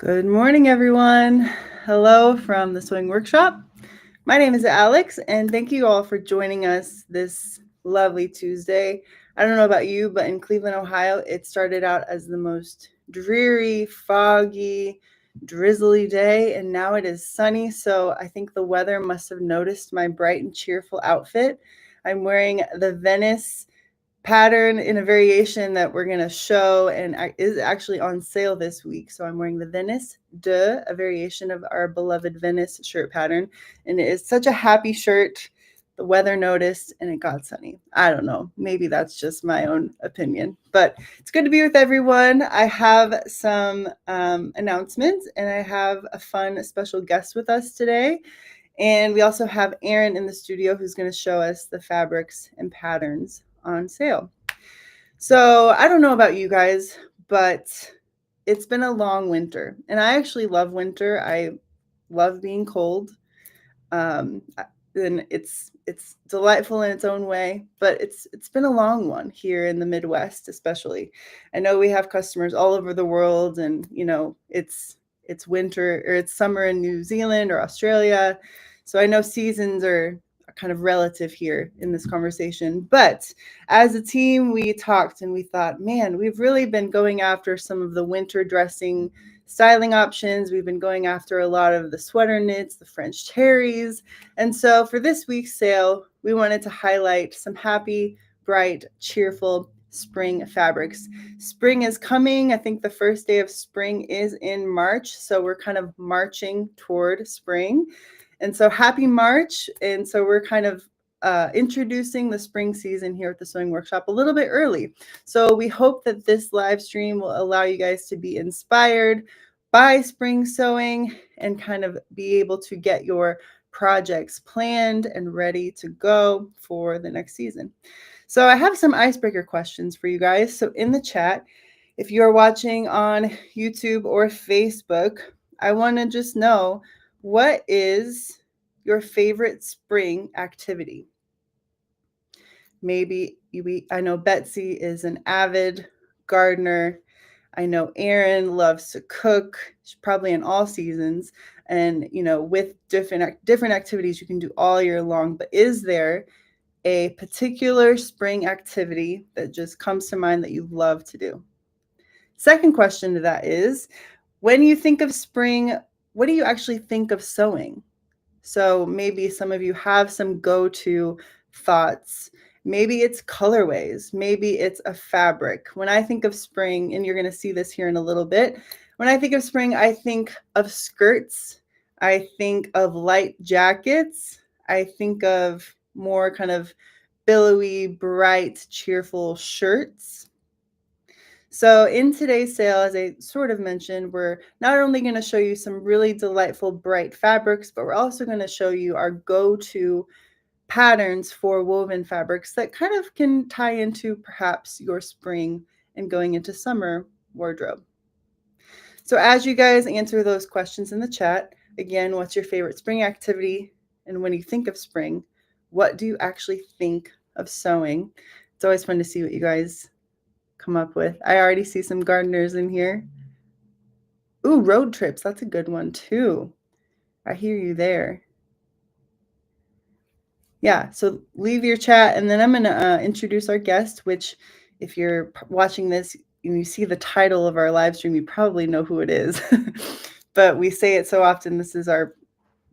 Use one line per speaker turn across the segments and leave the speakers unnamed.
Good morning, everyone. Hello from the Sewing Workshop. My name is Alex, and thank you all for joining us this lovely Tuesday. I don't know about you, but in Cleveland, Ohio, it started out as the most dreary, foggy, drizzly day, and now it is sunny. So I think the weather must have noticed my bright and cheerful outfit. I'm wearing the Venice pattern in a variation that we're going to show and is actually on sale this week. So I'm wearing the Venice a variation of our beloved Venice shirt pattern. And it is such a happy shirt. The weather noticed and it got sunny. I don't know. Maybe that's just my own opinion, but it's good to be with everyone. I have some announcements and I have a fun special guest with us today. And we also have Erin in the studio who's going to show us the fabrics and patterns on sale. So I don't know about you guys, but it's been a long winter. And I actually love winter. I love being cold. And it's delightful in its own way, but it's been a long one here in the Midwest, especially. I know we have customers all over the world, and it's winter or it's summer in New Zealand or Australia. So I know seasons are kind of relative here in this conversation. But as a team, we talked and we thought, man, we've really been going after some of the winter dressing styling options. We've been going after a lot of the sweater knits, the French terries. And so for this week's sale, we wanted to highlight some happy, bright, cheerful spring fabrics. Spring is coming. I think the first day of spring is in March. So we're kind of marching toward spring. And so happy March. And so we're kind of introducing the spring season here at the Sewing Workshop a little bit early. So we hope that this live stream will allow you guys to be inspired by spring sewing and kind of be able to get your projects planned and ready to go for the next season. So I have some icebreaker questions for you guys. So in the chat, if you're watching on YouTube or Facebook, I want to just know, what is your favorite spring activity? Maybe I know Betsy is an avid gardener. I know Erin loves to cook. She's probably in all seasons. And, with different activities you can do all year long. But is there a particular spring activity that just comes to mind that you love to do? Second question to that is, when you think of spring, what do you actually think of sewing? So maybe some of you have some go-to thoughts. Maybe it's colorways. Maybe it's a fabric. When I think of spring, and you're going to see this here in a little bit, when I think of spring, I think of skirts. I think of light jackets. I think of more kind of billowy, bright, cheerful shirts. So in today's sale, as I sort of mentioned, we're not only going to show you some really delightful, bright fabrics, but we're also going to show you our go-to patterns for woven fabrics that kind of can tie into perhaps your spring and going into summer wardrobe. So as you guys answer those questions in the chat, again, what's your favorite spring activity? And when you think of spring, what do you actually think of sewing? It's always fun to see what you guys come up with. I already see some gardeners in here. Ooh, road trips. That's a good one too. I hear you there. Yeah, so leave your chat and then I'm going to introduce our guest, which if you're watching this and you see the title of our live stream, you probably know who it is. But we say it so often. This is our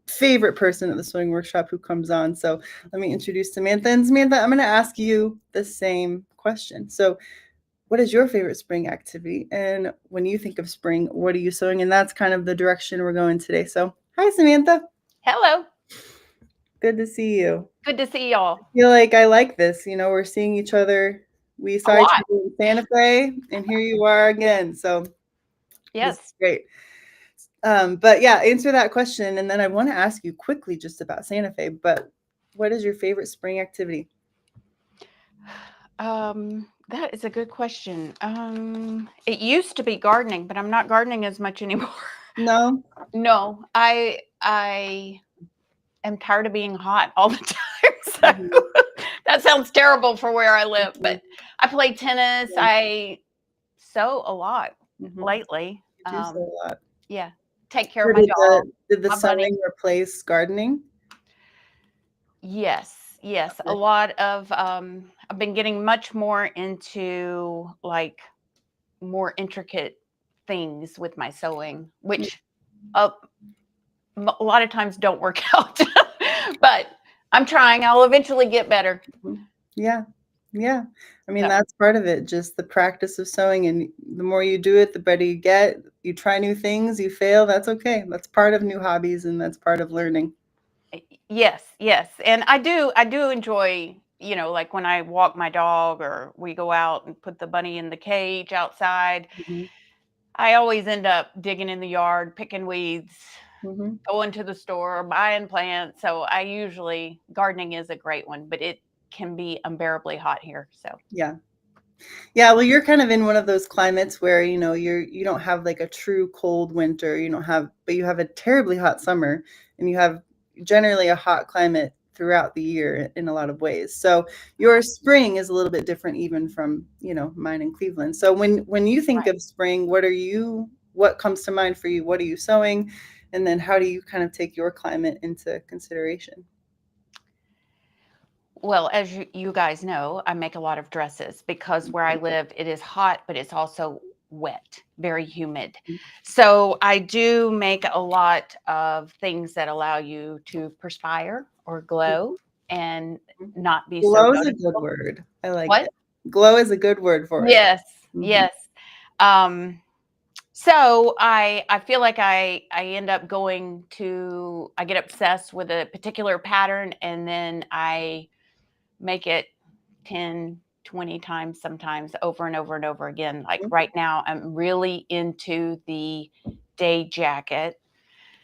favorite person at the Sewing Workshop who comes on. So let me introduce Samantha. And Samantha, I'm going to ask you the same question. So what is your favorite spring activity? And when you think of spring, what are you sewing? And that's kind of the direction we're going today. So hi, Samantha.
Hello.
Good to see you.
Good to see y'all.
I feel like I like this. We're seeing each other. We saw each other in Santa Fe, and here you are again. So
yes,
this is great. But yeah, answer that question. And then I want to ask you quickly just about Santa Fe, but what is your favorite spring activity?
That is a good question. It used to be gardening, but I'm not gardening as much anymore.
No,
I am tired of being hot all the time. So that sounds terrible for where I live, but I play tennis. I sew a lot lately.
You do sew a lot.
Yeah. Take care
Or
of my dog,
did the
my bunny.
sewing replace gardening?
Yes, yes. A
Okay.
lot of I've been getting much more into like more intricate things with my sewing, which uh, a lot of times don't work out. But I'm trying. I'll eventually get better.
Mhm. Yeah. Yeah. I mean,
So,
that's part of it, just the practice of sewing, and the more you do it, the better you get. You try new things, you fail, that's okay. That's part of new hobbies and that's part of learning.
yes, yes. And I do enjoy, like when I walk my dog or we go out and put the bunny in the cage outside.
Mhm.
I always end up digging in the yard, picking weeds,
Mhm.
going to the store, buying plants. So I usually gardening is a great one, but it can be unbearably hot here. So
Yeah. Yeah, well, you're kind of in one of those climates where, you don't have like a true cold winter, you don't have but you have a terribly hot summer, and you have generally a hot climate throughout the year in a lot of ways. So your
right,
spring is a little bit different even from, mine in Cleveland. So when you think
right.
of spring, what comes to mind for you? What are you sewing? And then how do you kind of take your climate into consideration?
Well, as you guys know, I make a lot of dresses because where I live, it is hot, but it's also wet, very humid. So I do make a lot of things that allow you to perspire or glow and not be so
Glow is a good
noticeable.
word. I like
What?
that. Glow is a good word for it.
Yes,
Mhm.
yes. Um, so I feel like I end up I get obsessed with a particular pattern and then I make it 10, 20 times sometimes over and over and over again. Like right now, I'm really into the day jacket,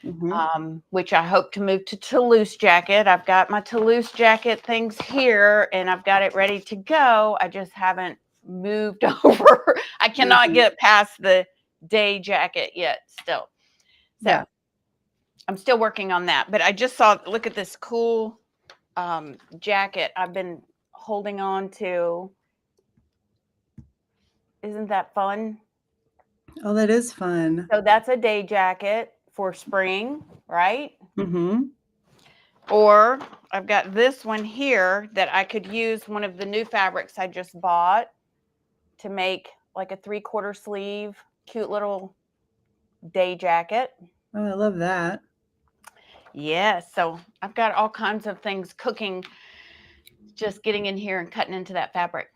Mhm.
which I hope to move to Toulouse jacket. I've got my Toulouse jacket things here and I've got it ready to go. I just haven't moved over. I cannot
Mhm.
get past the day jacket yet still. So
Yeah.
I'm still working on that. But I just saw, look at this cool jacket I've been holding on to. Isn't that fun?
Oh, that is fun.
So that's a day jacket for spring, right?
Mhm.
Or I've got this one here that I could use one of the new fabrics I just bought to make like a 3/4 sleeve, cute little day jacket.
Oh, I love that.
Yes, so I've got all kinds of things cooking, just getting in here and cutting into that fabric.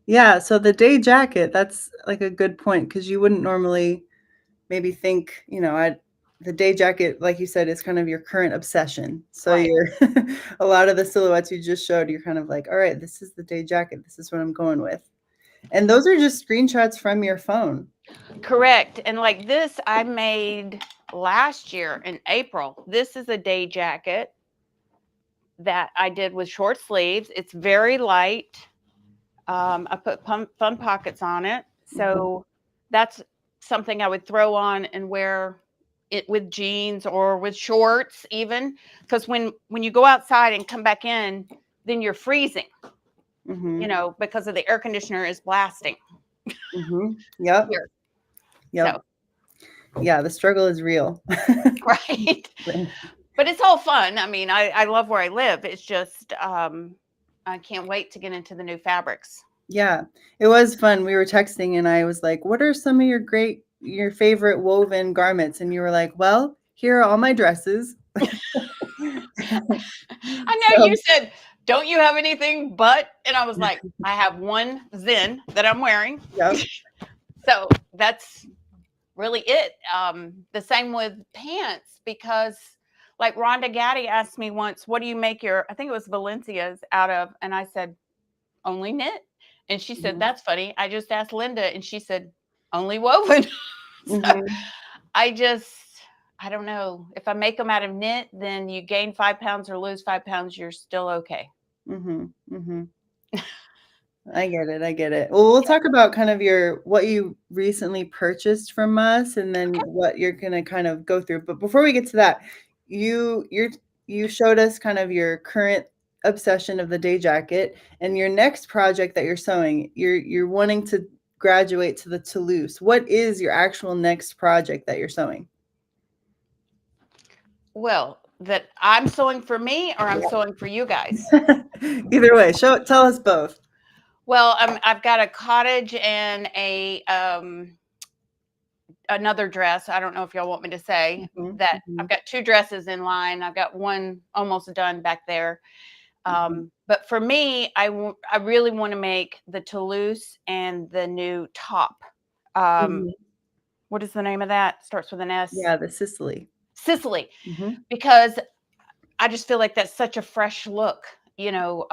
Yeah, so the day jacket, that's like a good point because you wouldn't normally maybe think, the day jacket, like you said, is kind of your current obsession. So
Right.
you're a lot of the silhouettes you just showed, you're kind of like, all right, this is the day jacket. This is what I'm going with. And those are just screenshots from your phone.
Correct. And like this, I made last year in April. This is a day jacket that I did with short sleeves. It's very light. I put fun pockets on it.
Mhm.
So that's something I would throw on and wear it with jeans or with shorts, even because when you go outside and come back in, then you're freezing,
Mhm.
because of the air conditioner is blasting
Mhm. Yep.
here.
Yep.
So,
Yeah, the struggle is real.
right. But it's all fun. I mean, I love where I live. It's just I can't wait to get into the new fabrics.
Yeah, it was fun. We were texting and I was like, "What are some of your favorite woven garments?" And you were like, "Well, here are all my dresses."
I know you
So,
said, "Don't you have anything but?" And I was like, "I have one Zen that I'm wearing."
yep.
So that's really it. The same with pants because, like Rhonda Gaddy asked me once, "What do you make I think it was Valencia's out of?" And I said, "Only knit." And she said,
Mhm.
"That's funny. I just asked Linda, and she said, only woven." So
Mhm.
I just, I don't know. If I make them out of knit, then you gain 5 pounds or lose 5 pounds, you're still okay.
Mhm. Mhm. I get it. I get it. Well, we'll talk about kind of what you recently purchased from us and then what you're gonna kind of go through. But before we get to that, you showed us kind of your current obsession of the day jacket and your next project that you're sewing. You're wanting to graduate to the Toulouse. What is your actual next project that you're sewing?
Well, that I'm sewing for me or I'm sewing for you guys.
Either way, tell us both.
Well, I've got a cottage and a another dress. I don't know if y'all want me to say that. I've got two dresses in line. I've got one almost done back there. But for me, I really want to make the Toulouse and the new top. What is the name of that? Starts with an S.
Yeah, the Sicily.
Sicily. Because I just feel like that's such a fresh look. You know,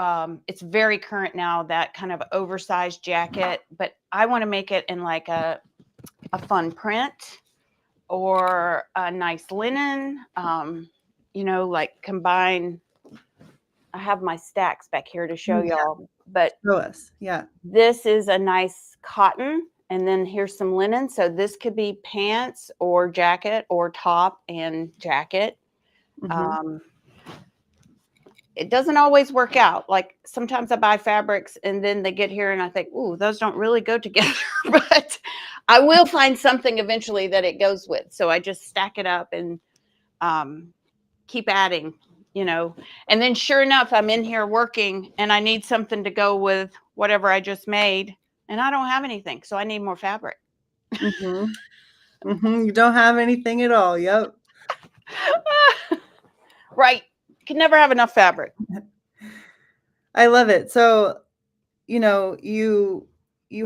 it's very current now, that kind of oversized jacket, but I want to make it in like a fun print or a nice linen, you know, like combine. I have my stacks back here to show y'all, but
Show us. Yeah.
this is a nice cotton, and then here's some linen. So this could be pants or jacket or top and jacket. It doesn't always work out. Like sometimes I buy fabrics and then they get here and I think, ooh, those don't really go together. But I will find something eventually that it goes with. So I just stack it up and keep adding, you know. And then sure enough, I'm in here working and I need something to go with whatever I just made. And I don't have anything. So I need more fabric.
You don't have anything at all. Yep.
Right. Can never have enough fabric.
I love it. So, you know, you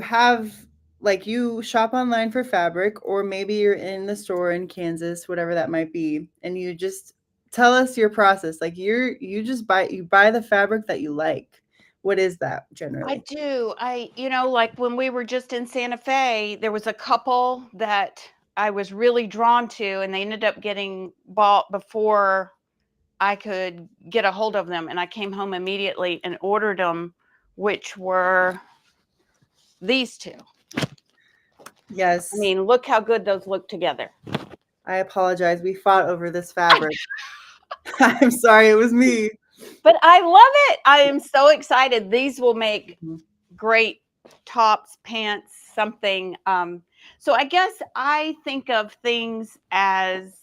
have, like, you shop online for fabric, or maybe you're in the store in Kansas, whatever that might be, and you just tell us your process. Like you just buy the fabric that you like. What is that generally?
I do. You know, like when we were just in Santa Fe, there was a couple that I was really drawn to, and they ended up getting bought before I could get a hold of them. And I came home immediately and ordered them, which were these two.
Yes.
I mean, look how good those look together.
I apologize. We fought over this fabric. I'm sorry. It was me.
But I love it. I am so excited. These will make great tops, pants, something. So I guess I think of things as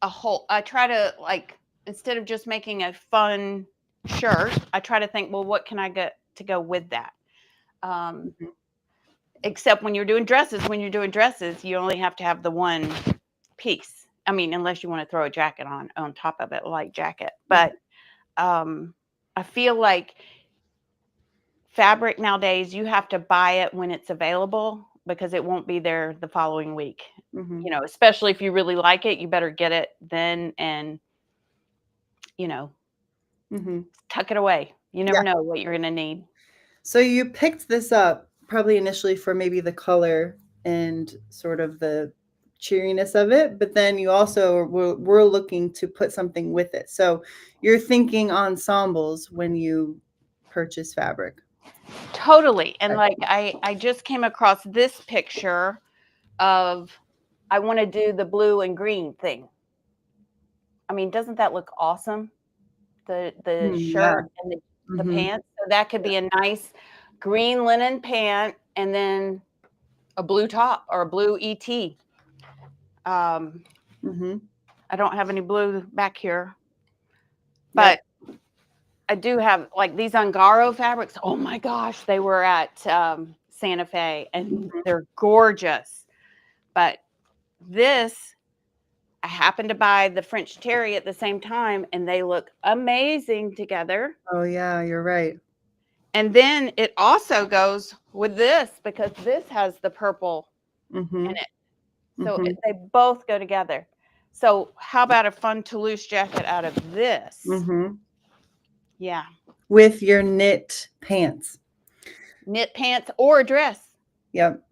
a whole. I try to, like, instead of just making a fun shirt, I try to think, well, what can I get to go with that? Except when you're doing dresses, you only have to have the one piece. I mean, unless you want to throw a jacket on top of it, a light jacket. But I feel like fabric nowadays, you have to buy it when it's available because it won't be there the following week. You know, especially if you really like it, you better get it then and, you know, tuck it away. You never know what you're going to need.
So you picked this up probably initially for maybe the color and sort of the cheeriness of it, but then you also were looking to put something with it. So you're thinking ensembles when you purchase fabric.
Totally. And like I just came across this picture of, I want to do the blue and green thing. I mean, doesn't that look awesome? The shirt and the pants. So that could be a nice green linen pant and then a blue top or a blue ET. I don't have any blue back here, but I do have like these Ungaro fabrics. Oh my gosh, they were at Santa Fe and they're gorgeous. But this, I happened to buy the French terry at the same time and they look amazing together.
Oh yeah, you're right.
And then it also goes with this because this has the purple in it. So they both go together. So how about a fun Toulouse jacket out of this? Yeah.
With your knit pants.
Knit pants or a dress.
Yep.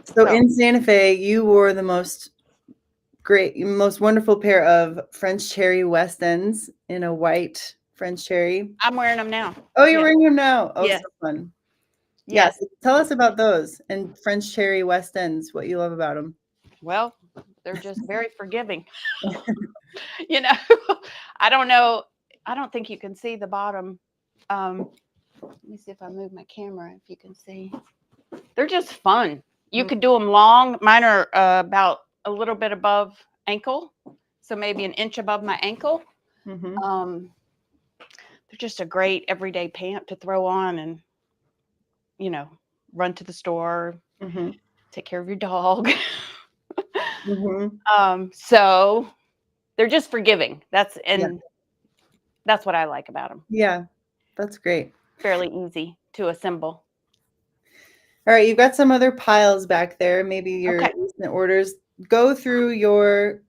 So in Santa Fe, you wore the most wonderful pair of French terry West Ends in a white French terry.
I'm wearing them now.
Oh, you're wearing them now. Oh,
yes.
So fun.
Yes.
Tell us about those and French terry West Ends, what you love about them.
Well, they're just very forgiving. You know, I don't know. I don't think you can see the bottom. Let me see if I move my camera, if you can see. They're just fun. You could do them long. Mine are about a little bit above ankle, so maybe an inch above my ankle.
Mm-hmm.
They're just a great everyday pant to throw on and, you know, run to the store,
Mm-hmm.
take care of your dog.
Mm-hmm.
So they're just forgiving.
Yeah.
That's what I like about them.
Yeah. That's great.
Fairly easy to assemble.
All right, you've got some other piles back there, maybe your
Okay.
recent orders. Go through your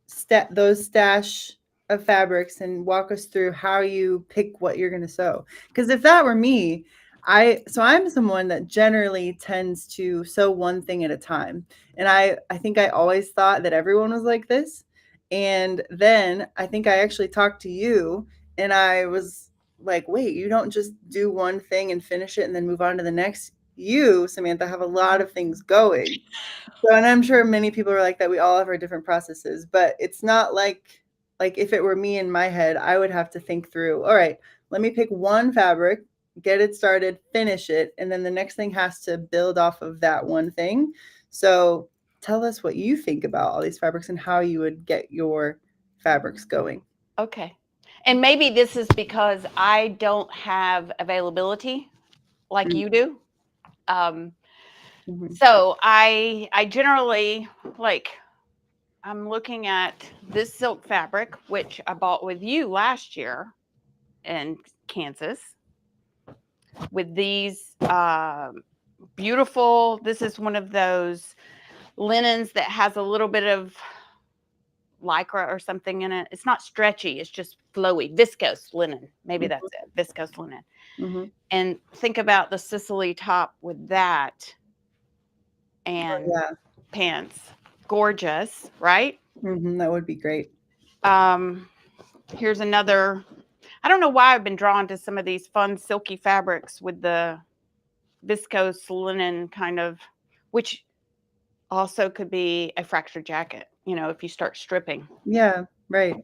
those stash of fabrics and walk us through how you pick what you're going to sew. Because if that were me, I'm someone that generally tends to sew one thing at a time. And I think I always thought that everyone was like this. And then I think I actually talked to you and I was like, wait, you don't just do one thing and finish it and then move on to the next. You, Samantha, have a lot of things going. So, and I'm sure many people are like that. We all have our different processes, but it's not like if it were me in my head, I would have to think through, all right, let me pick one fabric, get it started, finish it, and then the next thing has to build off of that one thing. So tell us what you think about all these fabrics and how you would get your fabrics going.
Okay. And maybe this is because I don't have availability like you do. Um,
Mm-hmm.
so I generally like I'm looking at this silk fabric, which I bought with you last year in Kansas, with these beautiful. This is one of those linens that has a little bit of lycra or something in it. It's not stretchy, it's just flowy, viscose linen. Maybe that's it, viscose linen.
Mm-hmm.
And think about the Sicily top with that
Oh,
and
yeah.
pants. Gorgeous, right?
Mm-hmm. That would be great.
Um, here's another. I don't know why I've been drawn to some of these fun silky fabrics with the viscose linen kind of, which also could be a fractured jacket, if you start stripping.
Yeah, right.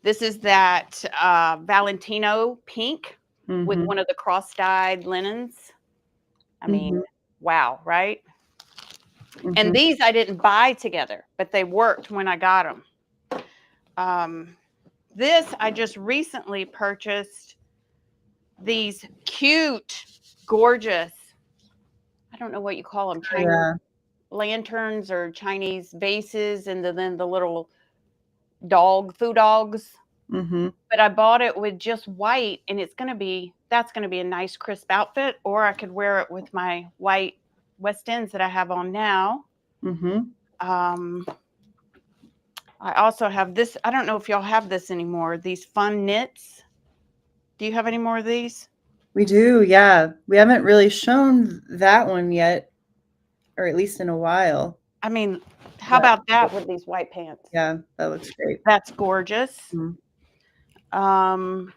This is that Valentino pink with
Mm-hmm.
one of the cross-dyed linens. I
Mm-hmm.
mean, wow, right? And
Mm-hmm.
these I didn't buy together, but they worked when I got them. This I just recently purchased these cute, gorgeous, I don't know what you call them, Chinese
Yeah.
lanterns or Chinese vases, and then the little food dogs.
Mm-hmm.
But I bought it with just white, and that's gonna be a nice crisp outfit, or I could wear it with my white West Ends that I have on now.
Mm-hmm.
Um, I also have this. I don't know if y'all have this anymore. These fun knits. Do you have any more of these?
We do, yeah. We haven't really shown that one yet, or at least in a while.
I mean, how
But
about that with these white pants?
yeah, that looks great.
That's gorgeous.
Mhm.
Um,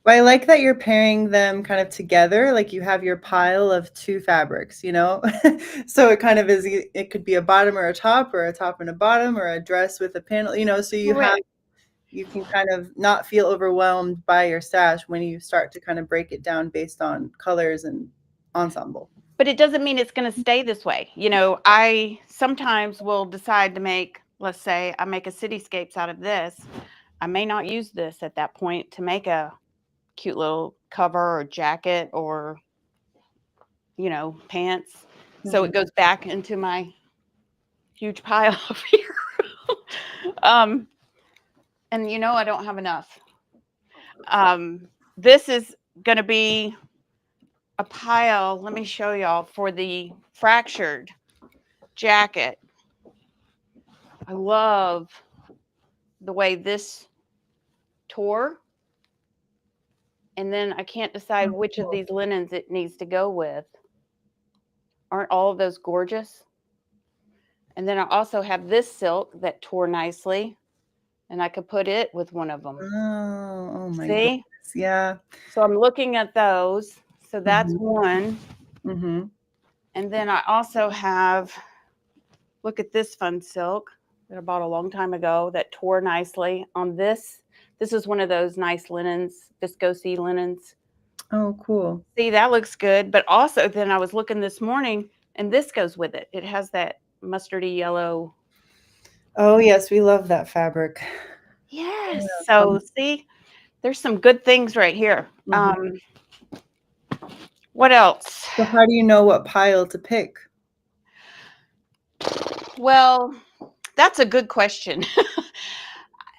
But I like that you're pairing them kind of together, like you have your pile of two fabrics, you know? So it kind of is, it could be a bottom or a top and a bottom, or a dress with a panel, so
correct.
you can kind of not feel overwhelmed by your stash when you start to kind of break it down based on colors and ensemble.
But it doesn't mean it's going to stay this way. I sometimes will decide to let's say I make a cityscapes out of this. I may not use this at that point to make a cute little cover or jacket or, pants. So it
Mhm.
goes back into my huge pile up here. um, and I don't have enough. This is going to be a pile. Let me show y'all for the fractured jacket. I love the way this tore. And then I can't decide
Oh,
which of
cool.
these linens it needs to go with. Aren't all of those gorgeous? And then I also have this silk that tore nicely, and I could put it with one of them.
Oh my goodness.
See?
Yeah.
So I'm looking at those. So that's
Mhm.
one.
Mhm.
And then I also have, look at this fun silk that I bought a long time ago that tore nicely on this. This is one of those nice linens, viscose linens.
Oh, cool.
See, that looks good. But also, then I was looking this morning, and this goes with it. It has that mustardy yellow.
Oh, yes, we love that fabric.
Yes.
Yeah,
So see, there's some good things right here.
mhm.
What else?
So how do you know what pile to pick?
Well, that's a good question.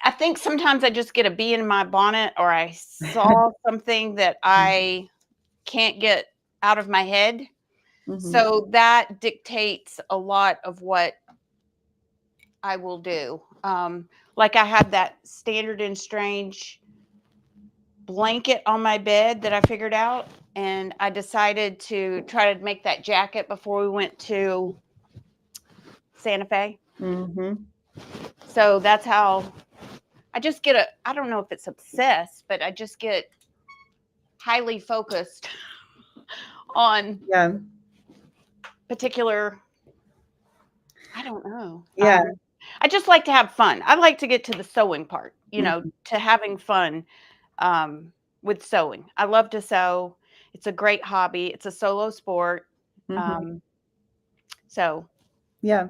I think sometimes I just get a bee in my bonnet or I saw something that I can't get out of my head.
Mhm,
So that dictates a lot of what I will do. Like I had that standard and strange blanket on my bed that I figured out, and I decided to try to make that jacket before we went to Santa Fe.
mhm.
So that's how I just get I don't know if it's obsessed, but I just get highly focused on
Yeah,
particular, I don't know.
yeah,
I just like to have fun. I like to get to the sewing part,
mhm,
to having fun um, with sewing. I love to sew. It's a great hobby. It's a solo sport.
mhm.
Um, so
Yeah.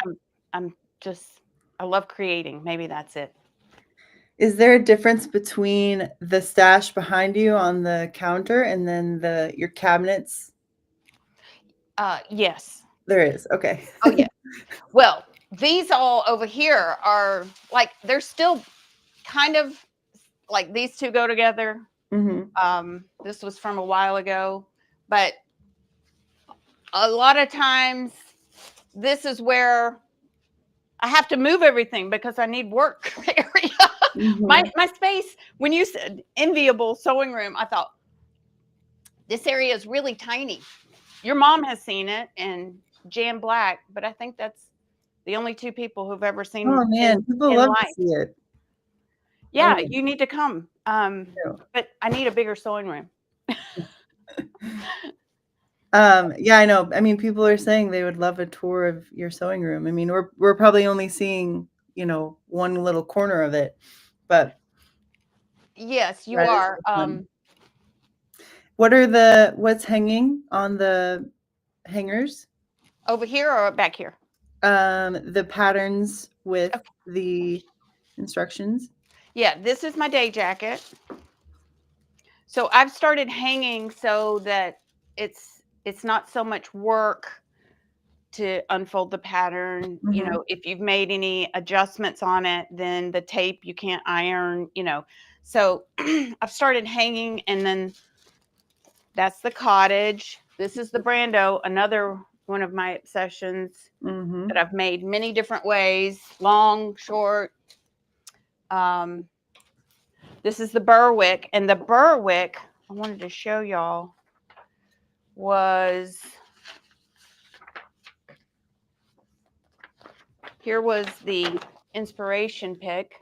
I'm just, I love creating. Maybe that's it.
Is there a difference between the stash behind you on the counter and then your cabinets?
Yes.
There is, okay.
Oh, yeah. Well, these all over here are like, they're still kind of like these two go together.
Mhm,
This was from a while ago, but a lot of times this is where I have to move everything because I need work area. my
mhm.
my space, when you said enviable sewing room, I thought this area is really tiny. Your mom has seen it and Jan Black, but I think that's the only two people who've ever seen
Oh,
in
man, people
in
love to
life.
see it.
Yeah,
Oh,
you need to come.
yeah.
But I need a bigger sewing room.
Yeah, I know. I mean, people are saying they would love a tour of your sewing room. I mean, we're probably only seeing, one little corner of it, but
Yes, you
that is
are.
so fun. What's hanging on the hangers?
Over here or back here?
The patterns with
Okay.
the instructions.
Yeah, this is my day jacket. So I've started hanging so that it's not so much work to unfold the pattern.
Mhm,
If you've made any adjustments on it, then the tape you can't iron. So I've started hanging, and then that's the cottage. This is the Brando, another one of my obsessions that
mhm.
I've made many different ways, long, short. Um, this is the Berwick, and the Berwick I wanted to show y'all was here was the inspiration pick.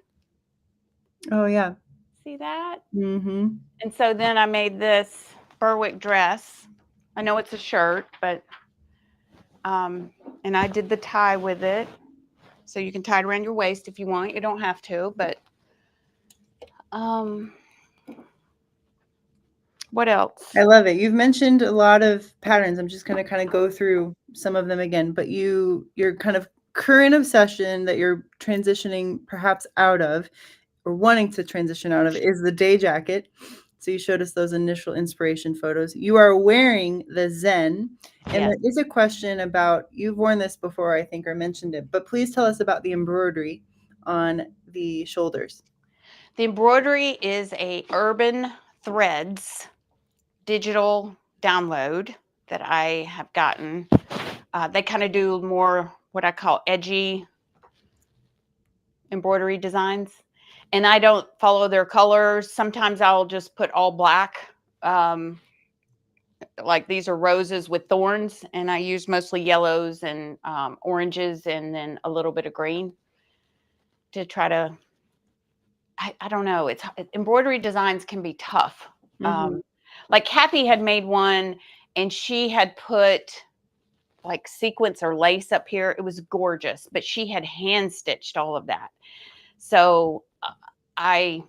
Oh, yeah.
See that?
Mhm.
And so then I made this Berwick dress. I know it's a shirt, but um, and I did the tie with it. So you can tie it around your waist if you want. You don't have to, but um, what else?
I love it. You've mentioned a lot of patterns. I'm just gonna kinda go through some of them again, but your kind of current obsession that you're transitioning perhaps out of or wanting to transition out of is the day jacket. So you showed us those initial inspiration photos. You are wearing the Zen, and
Yes.
there is a question about you've worn this before, I think, or mentioned it, but please tell us about the embroidery on the shoulders.
The embroidery is a Urban Threads digital download that I have gotten. They kind of do more what I call edgy embroidery designs. And I don't follow their colors. Sometimes I'll just put all black. Um, like these are roses with thorns, and I use mostly yellows and oranges and then a little bit of green to try to. I don't know. It's embroidery designs can be tough.
Mhm.
Um, like Kathy had made one, and she had put like sequins or lace up here. It was gorgeous, but she had hand stitched all of that. So I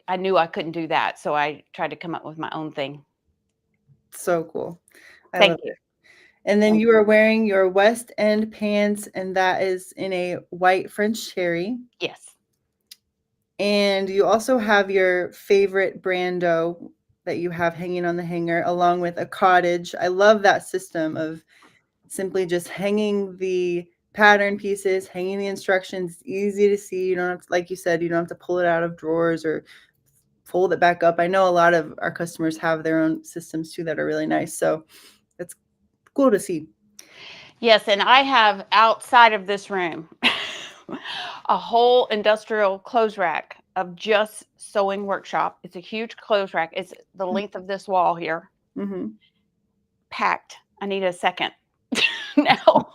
I knew I couldn't do that, so I tried to come up with my own thing.
So cool. I love
Thank you.
it. And then
And
you are wearing your West End pants, and that is in a white French cherry.
yes.
And you also have your favorite Brando that you have hanging on the hanger, along with a cottage. I love that system of simply just hanging the pattern pieces, hanging the instructions. It's easy to see. You don't have to, like you said, you don't have to pull it out of drawers or fold it back up. I know a lot of our customers have their own systems too that are really nice. So it's cool to see.
Yes, and I have outside of this room a whole industrial clothes rack of just sewing workshop. It's a huge clothes rack. It's the length of this wall here,
Mm-hmm.
packed. I need a second now.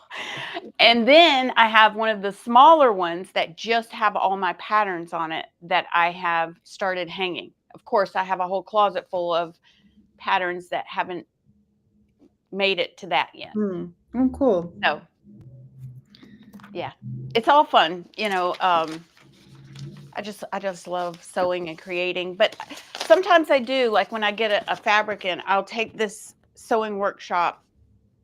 And then I have one of the smaller ones that just have all my patterns on it that I have started hanging. Of course, I have a whole closet full of patterns that haven't made it to that yet.
Oh, cool.
So, yeah, it's all fun, I just love sewing and creating. But sometimes I do, like when I get a fabric in, I'll take this sewing workshop,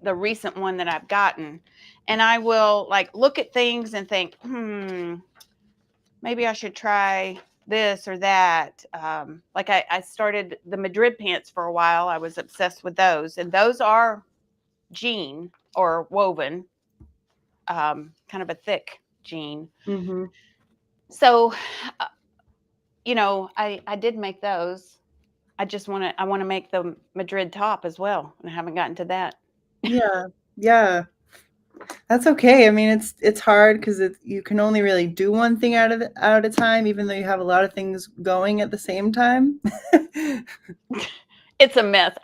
the recent one that I've gotten, and I will like look at things and think, maybe I should try this or that. Like I started the Madrid pants for a while. I was obsessed with those, and those are jean or woven, kind of a thick jean.
Mm-hmm.
So, uh, I did make those. I want to make the Madrid top as well, and I haven't gotten to that.
Yeah. Yeah. That's okay. I mean, it's hard because you can only really do one thing out at a time, even though you have a lot of things going at the same time.
It's a mess.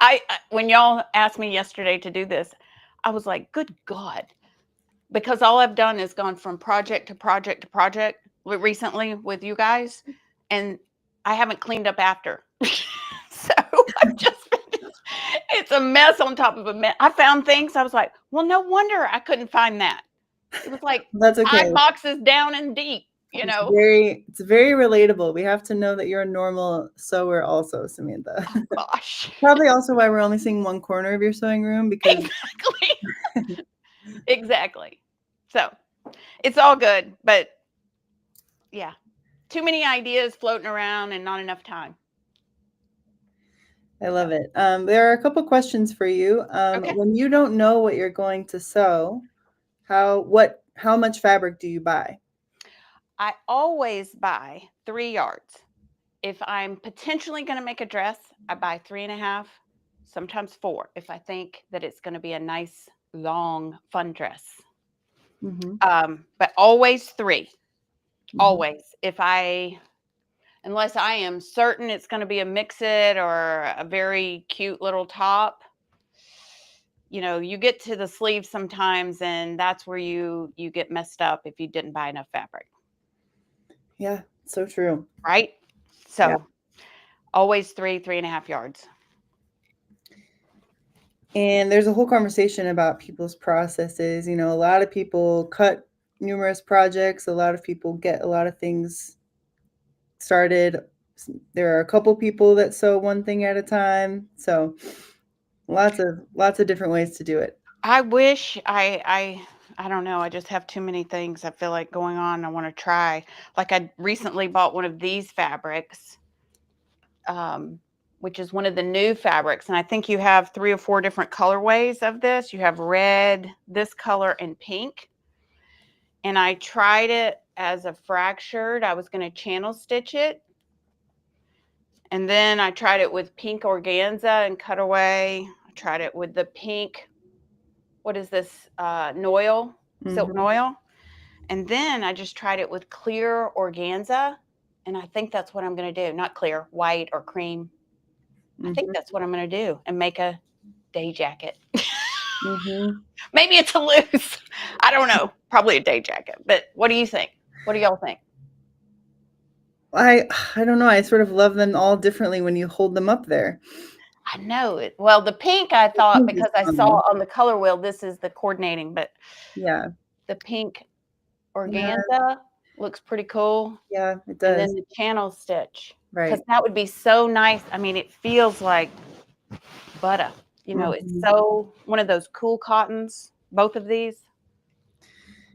When y'all asked me yesterday to do this, I was like, "Good God." Because all I've done is gone from project to project to project recently with you guys, and I haven't cleaned up after. So I've just been, it's a mess on top of a mess. I found things I was like, well, no wonder I couldn't find that. It was like
That's okay.
5 boxes down and deep, you know.
It's very relatable. We have to know that you're a normal sewer also, Samantha.
Oh gosh.
Probably also why we're only seeing one corner of your sewing room because
Exactly. Exactly. So it's all good, but yeah, too many ideas floating around and not enough time.
I love it. There are a couple questions for you.
Okay.
When you don't know what you're going to sew, how much fabric do you buy?
I always buy 3 yards. If I'm potentially going to make a dress, I buy 3.5, sometimes 4, if I think that it's going to be a nice, long, fun dress.
Mm-hmm.
But always 3,
Mm-hmm.
always. Unless I am certain it's going to be a mix it or a very cute little top, you get to the sleeves sometimes, and that's where you get messed up if you didn't buy enough fabric.
Yeah, so true.
Right?
Yeah.
So always 3.5 yards.
And there's a whole conversation about people's processes. A lot of people cut numerous projects, a lot of people get a lot of things started. There are a couple people that sew one thing at a time. So lots of different ways to do it.
I wish I don't know, I just have too many things I feel like going on I want to try. Like I recently bought one of these fabrics, which is one of the new fabrics, and I think you have 3 or 4 different colorways of this. You have red, this color, and pink. And I tried it as a fractured. I was going to channel stitch it. And then I tried it with pink organza and cutaway. I tried it with the pink, what is this, noil, silk
Mm-hmm.
noil. And then I just tried it with clear organza. And I think that's what I'm going to do. Not clear, white or cream. I think
Mm-hmm.
that's what I'm going to do and make a day jacket.
Mm-hmm.
Maybe it's a loose. I don't know. Probably a day jacket. But what do you think? What do y'all think?
I don't know. I sort of love them all differently when you hold them up there.
I know it. Well, the pink I
The
thought
pink is
because I saw
fun.
on the color wheel, this is the coordinating, but
Yeah.
the pink
Yeah.
organza looks pretty cool.
Yeah, it
And then
does.
the channel stitch, because
Right.
that would be so nice. I mean, it feels like butter. It's
Mhm.
so one of those cool cottons, both of these.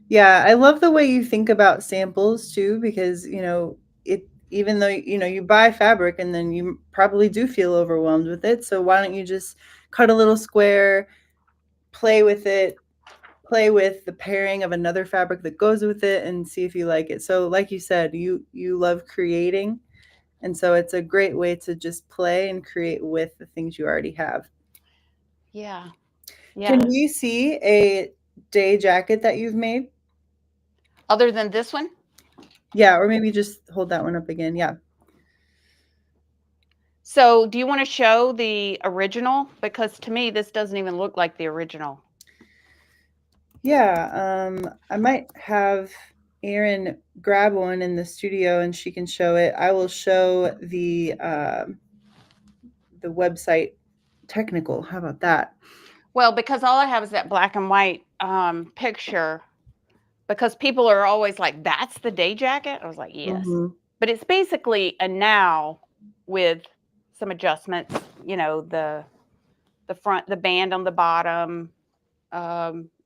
Yeah, I love the way you think about samples too, because it even though you buy fabric and then you probably do feel overwhelmed with it. So why don't you just cut a little square, play with it, play with the pairing of another fabric that goes with it, and see if you like it. So like you said, you love creating, and so it's a great way to just play and create with the things you already have.
Yeah.
Can
Yeah.
we see a day jacket that you've made?
Other than this one.
Yeah, or maybe just hold that one up again. Yeah.
So, do you want to show the original? Because to me, this doesn't even look like the original.
Yeah, I might have Erin grab one in the studio and she can show it. I will show the website technical. How about that?
Well, because all I have is that black and white picture. Because people are always like, "That's the day jacket." I was like, "Yes,"
Hmm.
but it's basically a now with some adjustments. The front, the band on the bottom.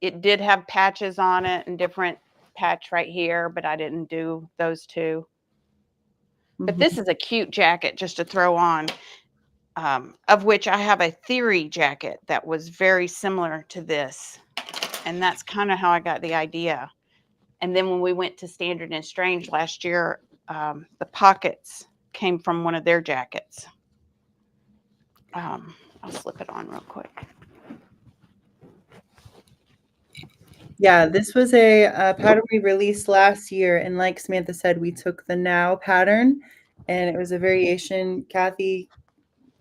It did have patches on it and different patch right here, but I didn't do those two. But
Hmm.
this is a cute jacket just to throw on, of which I have a theory jacket that was very similar to this. And that's kind of how I got the idea. And then when we went to Standard and Strange last year, the pockets came from one of their jackets. I'll slip it on real quick.
Yeah, this was a pattern we released last year, and like Samantha said, we took the now pattern, and it was a variation Kathy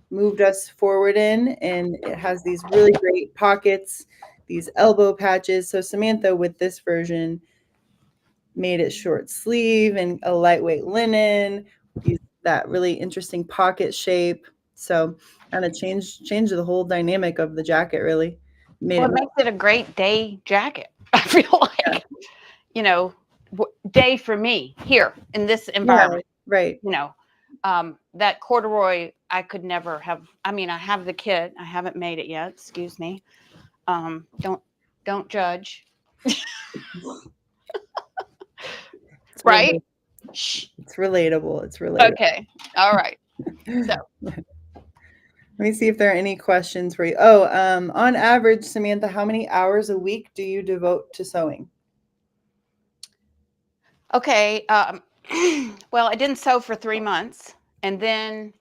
moved us forward in, and it has these really great pockets, these elbow patches. So Samantha, with this version, made it short sleeve and a lightweight linen, that really interesting pocket shape. So kind of changed the whole dynamic of the jacket. Really made
Well,
it
it
more.
makes it a great day jacket. I feel
Yeah,
like, you know, day for me here in this
yeah,
environment.
right.
You know, that corduroy I could never have. I mean, I have the kit. I haven't made it yet. Excuse me. Don't judge.
It's
Right?
relatable.
Shh.
It's relatable. It's relatable.
Okay. All right. So,
Let me see if there are any questions for you. Oh, on average, Samantha, how many hours a week do you devote to sewing?
okay. Well, I didn't sew for 3 months, and then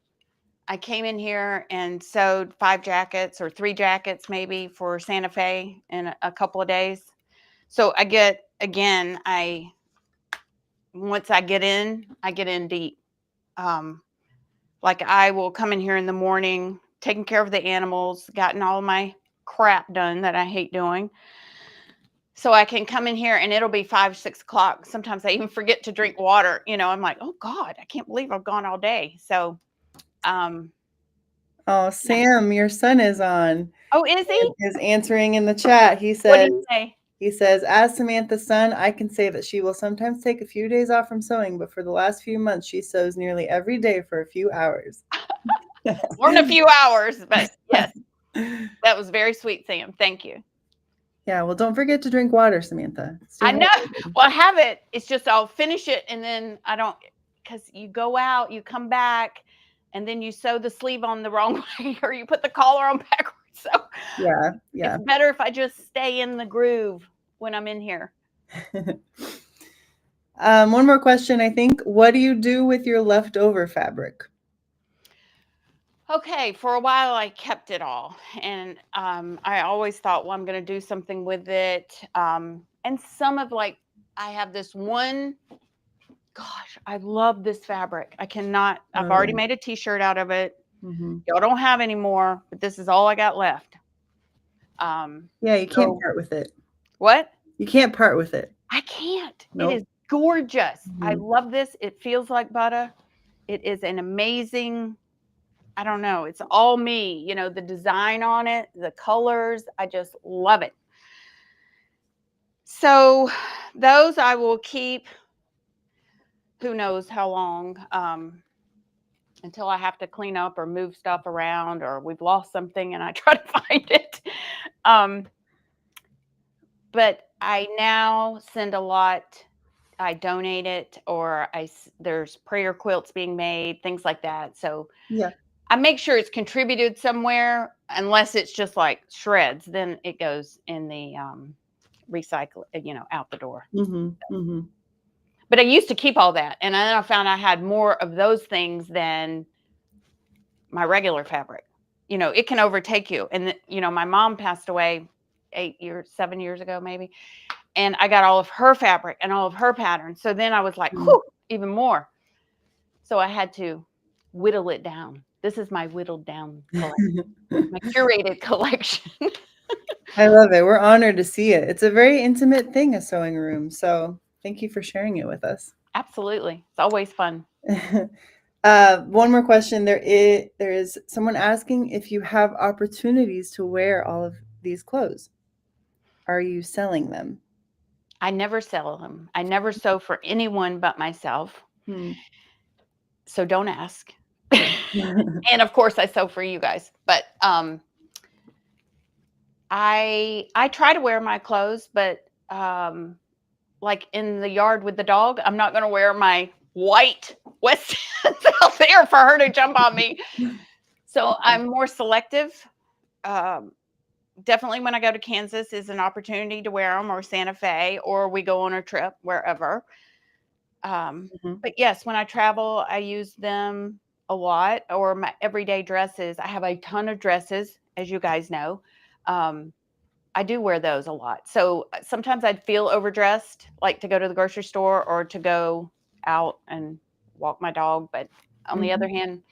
I came in here and sewed 5 jackets or 3 jackets maybe for Santa Fe in a couple of days. So I get again. I once I get in deep. Um, like I will come in here in the morning, taking care of the animals, gotten all my crap done that I hate doing. So I can come in here and it'll be 5, 6 o'clock. Sometimes I even forget to drink water. I'm like, oh God, I can't believe I've gone all day. So, um,
Oh,
yeah.
Sam, your son is on.
Oh, is he?
Is answering in the chat.
What did he say?
He says, as Samantha's son, I can say that she will sometimes take a few days off from sewing, but for the last few months, she sews nearly every day for a few hours.
More than a few hours, but yes, that was very sweet, Sam. Thank you.
Yeah, well, don't forget to drink water, Samantha. Stay
I know.
hydrated.
Well, I have it. It's just I'll finish it and then I don't, because you go out, you come back, and then you sew the sleeve on the wrong way or you put the collar on backwards. So
Yeah,
it's
yeah.
better if I just stay in the groove when I'm in here.
One more question, I think. What do you do with your leftover fabric?
Okay, for a while I kept it all, and I always thought, well, I'm going to do something with it. And some of like, I have this one. Gosh, I love this fabric. I cannot. I've
Oh,
already
yeah.
made a T-shirt out of it.
Hmm.
Y'all don't have any more, but this is all I got left.
Yeah, you can't
So
part with it.
what?
You can't part with it.
I can't. It is
Nope.
gorgeous. I
Hmm.
love this. It feels like butter. It is an amazing. I don't know. It's all me. The design on it, the colors. I just love it. So those I will keep. Who knows how long? until I have to clean up or move stuff around or we've lost something and I try to find it. Um, but I now send a lot. I donate it, or there's prayer quilts being made, things like that. So
Yeah.
I make sure it's contributed somewhere, unless it's just like shreds, then it goes in the recycle, out the door.
Mm-hmm. Mm-hmm.
But I used to keep all that, and then I found I had more of those things than my regular fabric. It can overtake you. And my mom passed away 8 years, 7 years ago, maybe, and I got all of her fabric and all of her patterns. So then I was like, whew, even more. So I had to whittle it down. This is my whittled down collection, my curated collection.
I love it. We're honored to see it. It's a very intimate thing, a sewing room. So thank you for sharing it with us.
Absolutely. It's always fun.
One more question. There is someone asking if you have opportunities to wear all of these clothes. Are you selling them?
I never sell them. I never sew for anyone but myself.
Hmm.
So don't ask. And of course I sew for you guys. But I try to wear my clothes, but like in the yard with the dog, I'm not going to wear my white West out there for her to jump on me. So I'm more selective. Um, Definitely when I go to Kansas is an opportunity to wear them, or Santa Fe, or we go on a trip wherever.
Mhm.
But yes, when I travel, I use them a lot, or my everyday dresses. I have a ton of dresses, as you guys know. Um, I do wear those a lot. So sometimes I'd feel overdressed, like to go to the grocery store or to go out and walk my dog. But on the other
Mhm.
hand,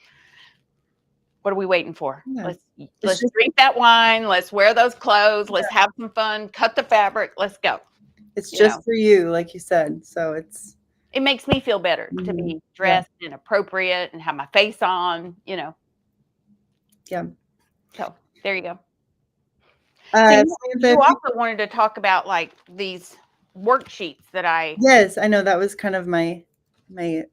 what are we waiting for?
Yeah.
Let's
It's
let's
just
drink that wine. Let's wear those clothes. Let's have some fun. Cut the fabric. Let's go.
it's
You know,
just for you, like you said. So it's
it makes me feel better to
mhm.
be
Yeah.
dressed and appropriate and have my face on.
Yeah.
So there you go. So you
Samantha, if you
also wanted to talk about like these worksheets that I.
yes, I know that was kind of my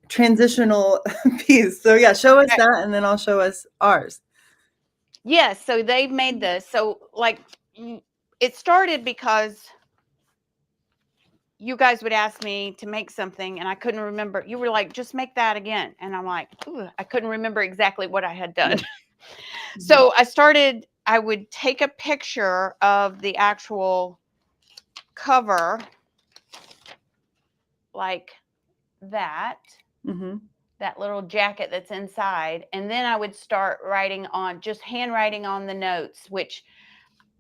transitional piece. So yeah, show us that and then I'll show us ours.
Yes, so they've made this. So like it started because you guys would ask me to make something and I couldn't remember. You were like, just make that again. And I'm like, ooh, I couldn't remember exactly what I had done.
Yeah. Mhm.
So I would take a picture of the actual cover like that,
Mhm.
that little jacket that's inside. And then I would start writing on, just handwriting on the notes, which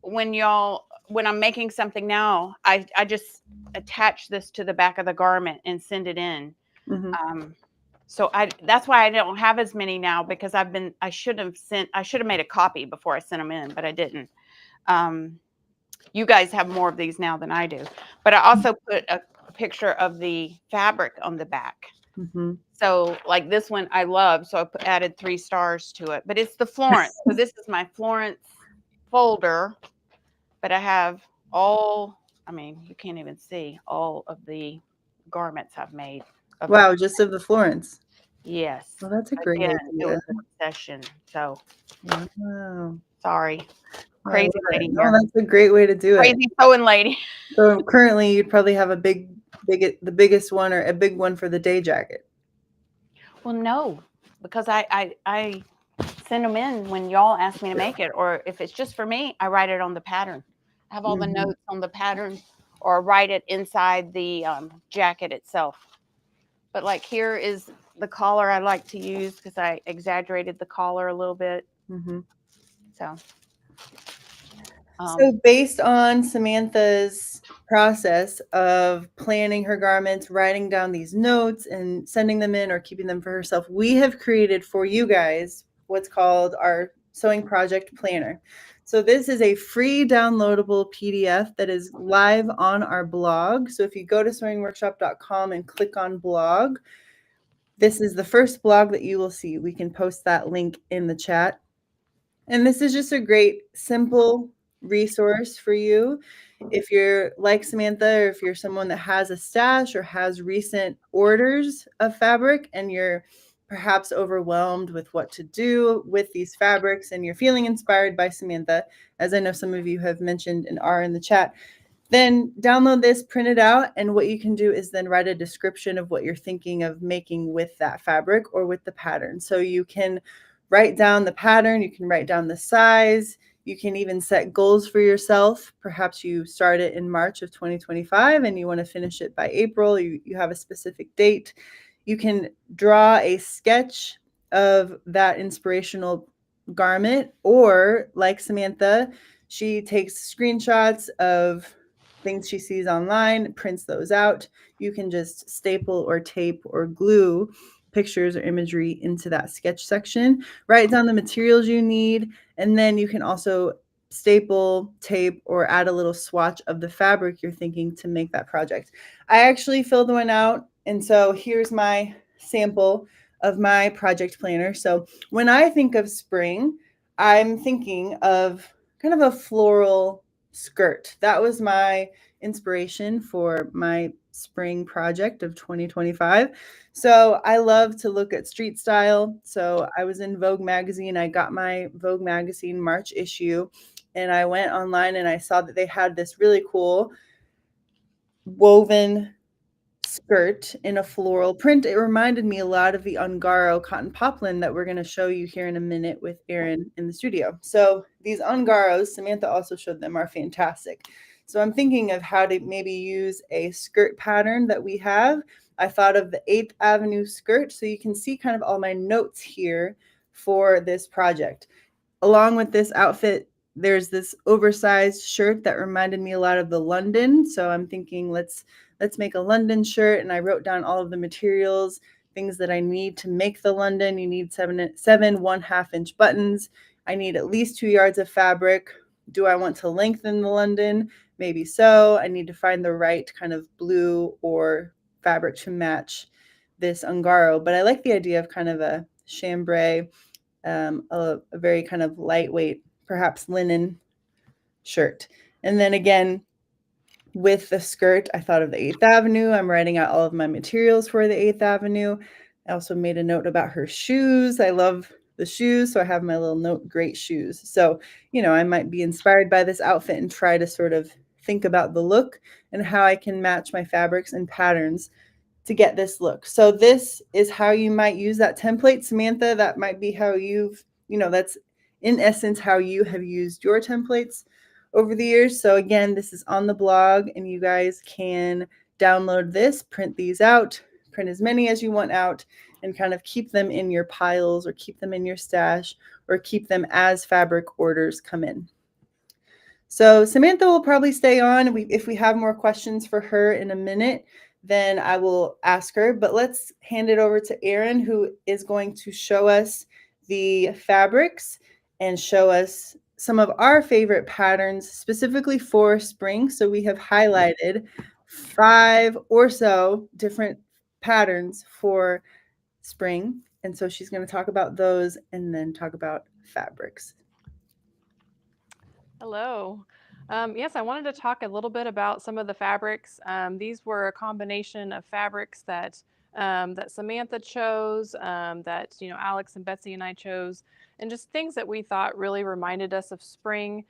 when I'm making something now, I just attach this to the back of the garment and send it in.
Mhm.
Um, so that's why I don't have as many now, because I should have made a copy before I sent them in, but I didn't. Um, you guys have more of these now than I do, but I also put a picture of the fabric on the back.
Mhm.
So like this one I love, so I added 3 stars to it, but it's the Florence. So this is my Florence folder, but I have I mean, you can't even see all of the garments I've made of
Wow, just of the Florence.
yes.
Well, that's a great
Again, it was
idea.
an obsession. So
Wow.
sorry.
Well, I love
Crazy
it.
lady
No,
here.
that's a great way to do it.
Crazy sewing lady.
So currently, you'd probably have the biggest one or a big one for the day jacket.
Well, no, because I send them in when y'all ask me to make it, or if it's just for me, I write it on the pattern. I have all the
Mhm.
notes on the pattern, or write it inside the jacket itself. But like here is the collar I like to use because I exaggerated the collar a little bit.
Mhm.
So
So based on Samantha's process of planning her garments, writing down these notes and sending them in or keeping them for herself, we have created for you guys what's called our sewing project planner. So this is a free downloadable PDF that is live on our blog. So if you go to sewingworkshop.com and click on blog, this is the first blog that you will see. We can post that link in the chat. And this is just a great, simple resource for you. If you're like Samantha, or if you're someone that has a stash or has recent orders of fabric and you're perhaps overwhelmed with what to do with these fabrics and you're feeling inspired by Samantha, as I know some of you have mentioned and are in the chat, then download this, print it out, and what you can do is then write a description of what you're thinking of making with that fabric or with the pattern. So you can write down the pattern, you can write down the size, you can even set goals for yourself. Perhaps you start it in March of 2025 and you want to finish it by April, you have a specific date. You can draw a sketch of that inspirational garment, or like Samantha, she takes screenshots of things she sees online, prints those out. You can just staple or tape or glue pictures or imagery into that sketch section. Write down the materials you need, and then you can also staple, tape, or add a little swatch of the fabric you're thinking to make that project. I actually filled one out, and so here's my sample of my project planner. So when I think of spring, I'm thinking of kind of a floral skirt. That was my inspiration for my spring project of 2025. So I love to look at street style. So I was in Vogue magazine. I got my Vogue magazine March issue, and I went online and I saw that they had this really cool woven skirt in a floral print. It reminded me a lot of the Ungaro cotton poplin that we're going to show you here in a minute with Erin in the studio. So these Ungaros, Samantha also showed them, are fantastic. So I'm thinking of how to maybe use a skirt pattern that we have. I thought of the 8th Avenue skirt, so you can see kind of all my notes here for this project. Along with this outfit, there's this oversized shirt that reminded me a lot of the London. So I'm thinking let's make a London shirt, and I wrote down all of the materials, things that I need to make the London. You need seven 1/2 inch buttons. I need at least 2 yards of fabric. Do I want to lengthen the London? Maybe so. I need to find the right kind of blue or fabric to match this Ungaro, but I like the idea of kind of a chambray, a very kind of lightweight, perhaps linen shirt. And then again, with the skirt, I thought of the 8th Avenue. I'm writing out all of my materials for the 8th Avenue. I also made a note about her shoes. I love the shoes, so I have my little note, great shoes. So, I might be inspired by this outfit and try to sort of think about the look and how I can match my fabrics and patterns to get this look. So this is how you might use that template, Samantha. That might be how that's in essence how you have used your templates over the years. So again, this is on the blog, and you guys can download this, print these out, print as many as you want out, and kind of keep them in your piles or keep them in your stash or keep them as fabric orders come in. So Samantha will probably stay on. If we have more questions for her in a minute, then I will ask her. But let's hand it over to Erin, who is going to show us the fabrics and show us some of our favorite patterns specifically for spring. So we have highlighted 5 or so different patterns for spring. And so she's going to talk about those and then talk about fabrics.
Hello. Yes, I wanted to talk a little bit about some of the fabrics. These were a combination of fabrics that Samantha chose, that Alex and Betsy and I chose, and just things that we thought really reminded us of spring.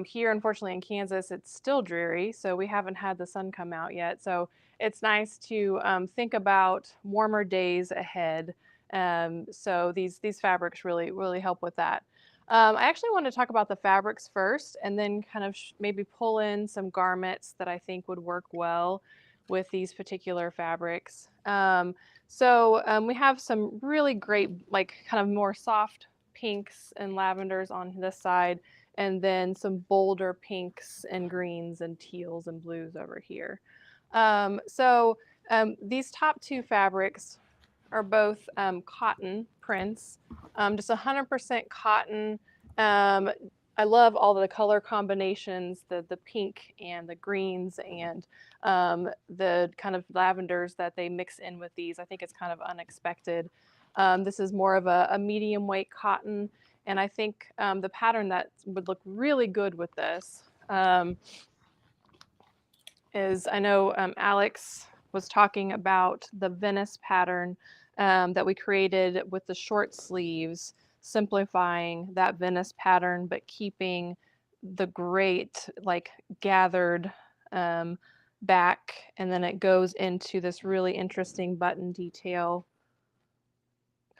Here, unfortunately, in Kansas, it's still dreary, so we haven't had the sun come out yet. So it's nice to think about warmer days ahead. So these fabrics really help with that. I actually want to talk about the fabrics first, and then kind of maybe pull in some garments that I think would work well with these particular fabrics. We have some really great, like kind of more soft pinks and lavenders on this side, and then some bolder pinks and greens and teals and blues over here. These top 2 fabrics are both cotton prints, just 100% cotton. I love all the color combinations, the pink and the greens and the kind of lavenders that they mix in with these. I think it's kind of unexpected. This is more of a medium weight cotton, and I think the pattern that would look really good with this is, I know Alex was talking about the Venice pattern, that we created with the short sleeves, simplifying that Venice pattern, but keeping the great like gathered back, and then it goes into this really interesting button detail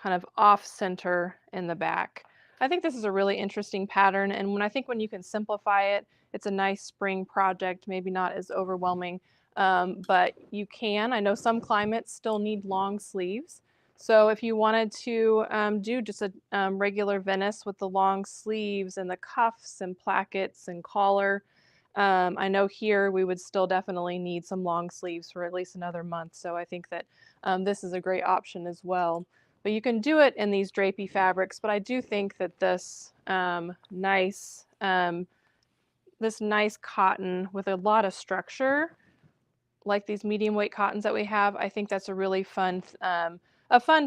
kind of off center in the back. I think this is a really interesting pattern, and when you can simplify it, it's a nice spring project, maybe not as overwhelming, but you can. I know some climates still need long sleeves. So if you wanted to do just a regular Venice with the long sleeves and the cuffs and plackets and collar, I know here we would still definitely need some long sleeves for at least another month. So I think that this is a great option as well. But you can do it in these drapey fabrics. But I do think that this this nice cotton with a lot of structure, like these medium weight cottons that we have, I think that's a really fun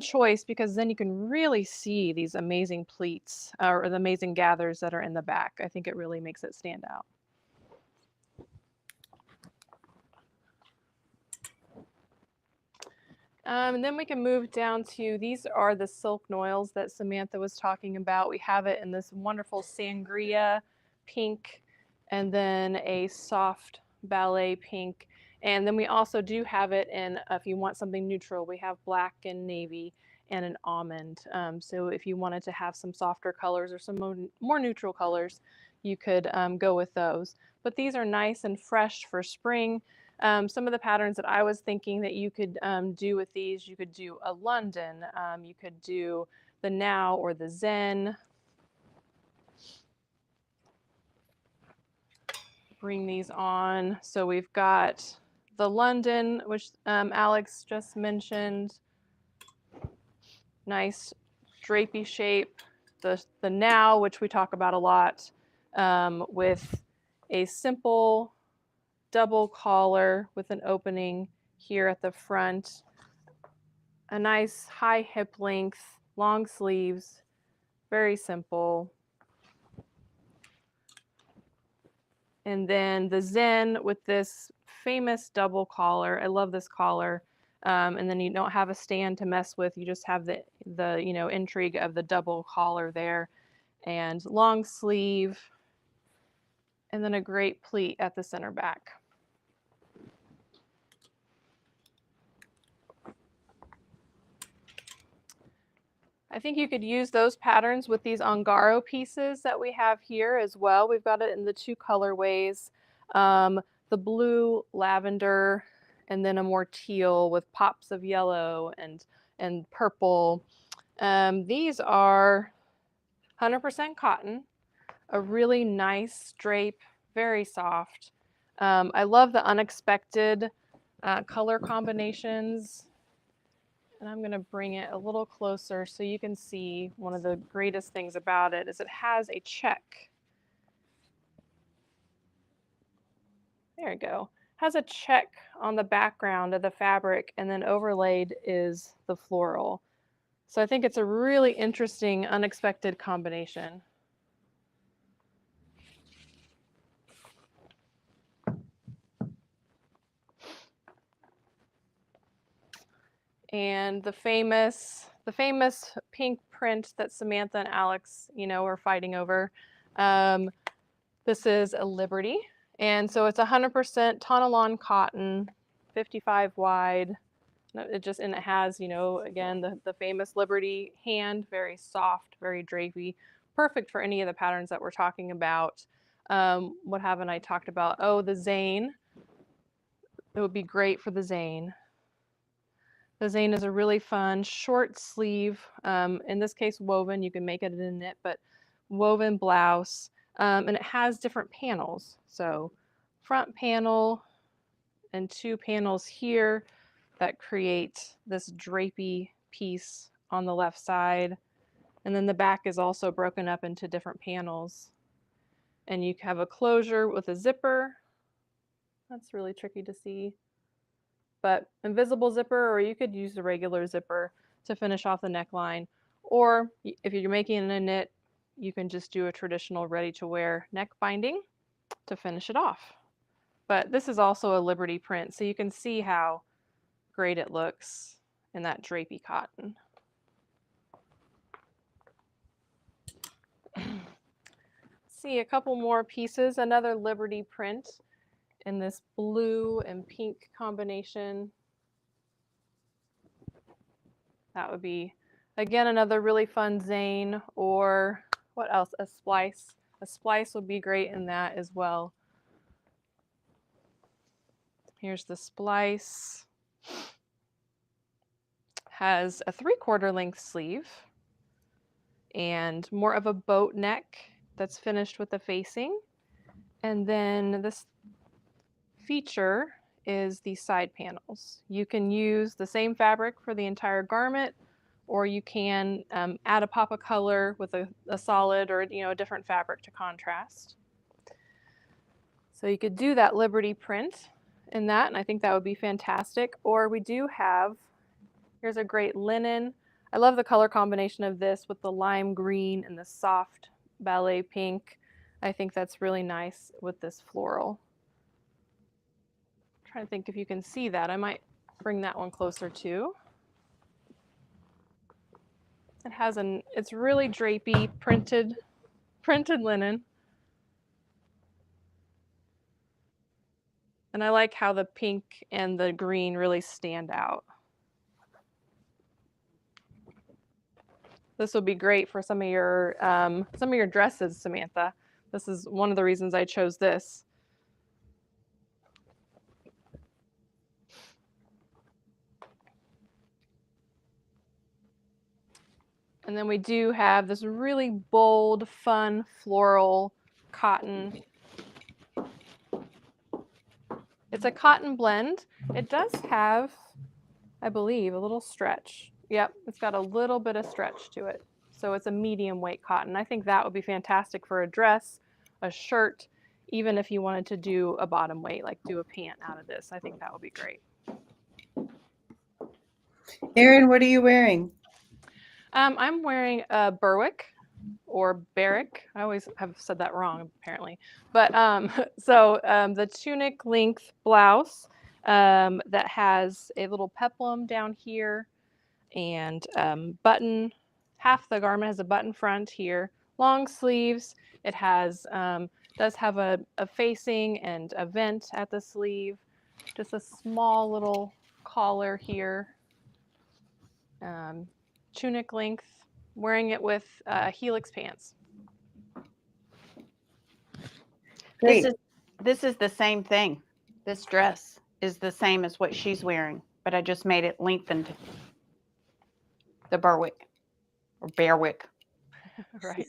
choice, because then you can really see these amazing pleats or the amazing gathers that are in the back. I think it really makes it stand out. And then we can move down to, these are the silk noils that Samantha was talking about. We have it in this wonderful sangria pink, and then a soft ballet pink. And then we also do have it in, if you want something neutral, we have black and navy and an almond. So if you wanted to have some softer colors or some more neutral colors, you could go with those. But these are nice and fresh for spring. Some of the patterns that I was thinking that you could do with these, you could do a London, you could do the Now or the Zen. Bring these on. So we've got the London, which Alex just mentioned. Nice drapey shape. The Now, which we talk about a lot, with a simple double collar with an opening here at the front, a nice high hip length, long sleeves, very simple. And then the Zen with this famous double collar. I love this collar. And then you don't have a stand to mess with. You just have the intrigue of the double collar there, and long sleeve, and then a great pleat at the center back. I think you could use those patterns with these Angaro pieces that we have here as well. We've got it in the two colorways, the blue, lavender, and then a more teal with pops of yellow and purple. These are 100% cotton, a really nice drape, very soft. I love the unexpected color combinations. And I'm going to bring it a little closer so you can see one of the greatest things about it is it has a check. There we go. Has a check on the background of the fabric, and then overlaid is the floral. So I think it's a really interesting, unexpected combination. And the famous pink print that Samantha and Alex, are fighting over. This is a Liberty, and so it's 100% Tonalon cotton, 55 wide. It has, again, the famous Liberty hand, very soft, very drapey, perfect for any of the patterns that we're talking about. What haven't I talked about? Oh, the Zane. It would be great for the Zane. The Zane is a really fun short sleeve, in this case woven. You can make it in a knit, but woven blouse, and it has different panels. So front panel and two panels here that create this drapey piece on the left side. And then the back is also broken up into different panels. And you have a closure with a zipper. That's really tricky to see. But invisible zipper, or you could use the regular zipper to finish off the neckline. Or if you're making it in a knit, you can just do a traditional ready-to-wear neck binding to finish it off. But this is also a Liberty print, so you can see how great it looks. in that drapey cotton. See a couple more pieces, another Liberty print in this blue and pink combination. That would be, again, another really fun zane, or what else? A splice. A splice would be great in that as well. Here's the splice. Has a 3/4 length sleeve and more of a boat neck that's finished with the facing. And then this feature is the side panels. You can use the same fabric for the entire garment, or you can add a pop of color with a solid or a different fabric to contrast. So you could do that Liberty print in that, and I think that would be fantastic. Or we do have, here's a great linen. I love the color combination of this with the lime green and the soft ballet pink. I think that's really nice with this floral. I'm trying to think if you can see that. I might bring that one closer too. It has it's really drapey, printed linen. And I like how the pink and the green really stand out. This would be great for some of your dresses, Samantha. This is one of the reasons I chose this. And then we do have this really bold, fun, floral cotton. It's a cotton blend. It does have, I believe, a little stretch. Yep, it's got a little bit of stretch to it. So it's a medium weight cotton. I think that would be fantastic for a dress, a shirt, even if you wanted to do a bottom weight, like do a pant out of this. I think that would be great.
Erin, what are you wearing?
I'm wearing a Berwick or Barrick. I always have said that wrong, apparently. But the tunic length blouse that has a little peplum down here and button. Half the garment has a button front here. Long sleeves. It has does have a facing and a vent at the sleeve. Just a small little collar here. Tunic length. Wearing it with helix pants.
Great.
This is the same thing. This dress is the same as what she's wearing, but I just made it lengthened. The Berwick or Bearwick.
Right.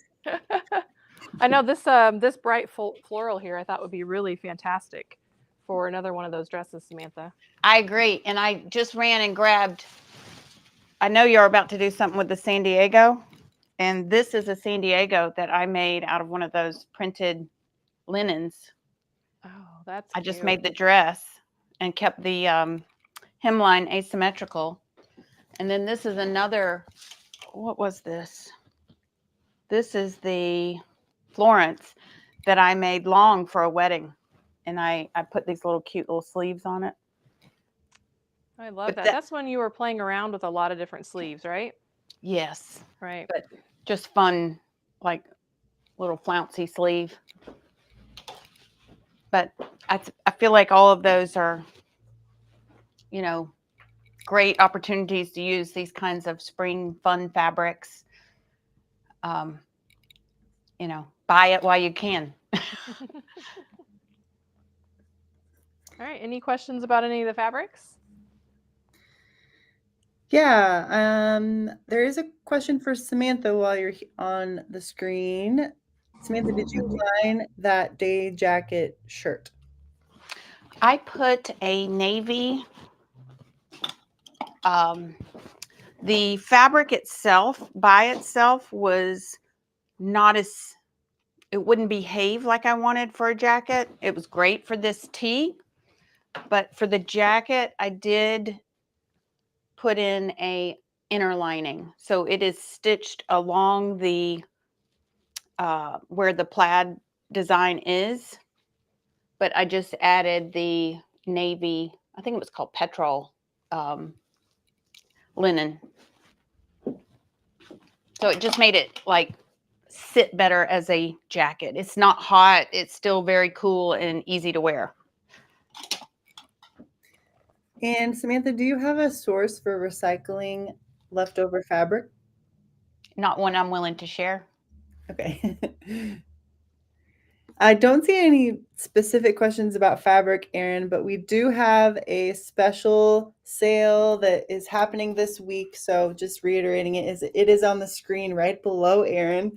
I know this bright floral here I thought would be really fantastic for another one of those dresses, Samantha.
I agree. And I just ran and grabbed, I know you're about to do something with the San Diego, and this is a San Diego that I made out of one of those printed linens.
Oh, that's
I just
cute.
made the dress and kept the hemline asymmetrical. And then this is another, what was this? This is the Florence that I made long for a wedding. And I put these little cute little sleeves on it.
I love that. That's when you were playing around with a lot of different sleeves, right?
Yes.
Right.
But just fun, like little flouncy sleeve. But I feel like all of those are, great opportunities to use these kinds of spring fun fabrics. Buy it while you can.
All right. Any questions about any of the fabrics?
Yeah, there is a question for Samantha while you're on the screen. Samantha, did you design that day jacket shirt?
I put a navy, the fabric itself by itself was not as, it wouldn't behave like I wanted for a jacket. It was great for this tee, but for the jacket, I did put in a inner lining. So it is stitched along the, where the plaid design is, but I just added the navy, I think it was called petrol, linen. So it just made it like sit better as a jacket. It's not hot. It's still very cool and easy to wear.
And Samantha, do you have a source for recycling leftover fabric?
Not one I'm willing to share.
Okay. I don't see any specific questions about fabric, Erin, but we do have a special sale that is happening this week. So just reiterating it is on the screen right below Erin.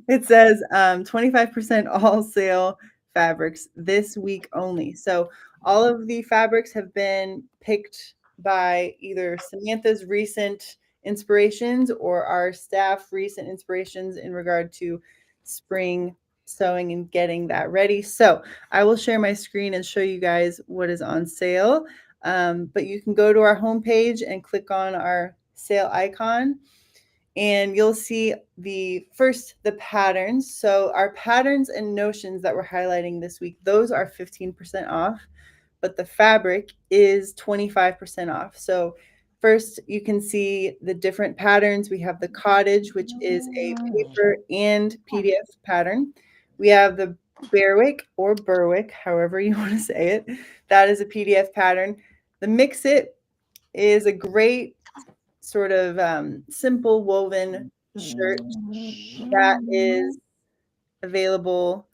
It says 25% all sale fabrics this week only. So all of the fabrics have been picked by either Samantha's recent inspirations or our staff recent inspirations in regard to spring sewing and getting that ready. So I will share my screen and show you guys what is on sale. But you can go to our homepage and click on our sale icon and you'll see the patterns. So our patterns and notions that we're highlighting this week, those are 15% off, but the fabric is 25% off. So first you can see the different patterns. We have the cottage, which is a paper and PDF pattern. We have the Berwick or Berwick, however you want to say it. That is a PDF pattern. The Mix It is a great sort of simple woven shirt that is available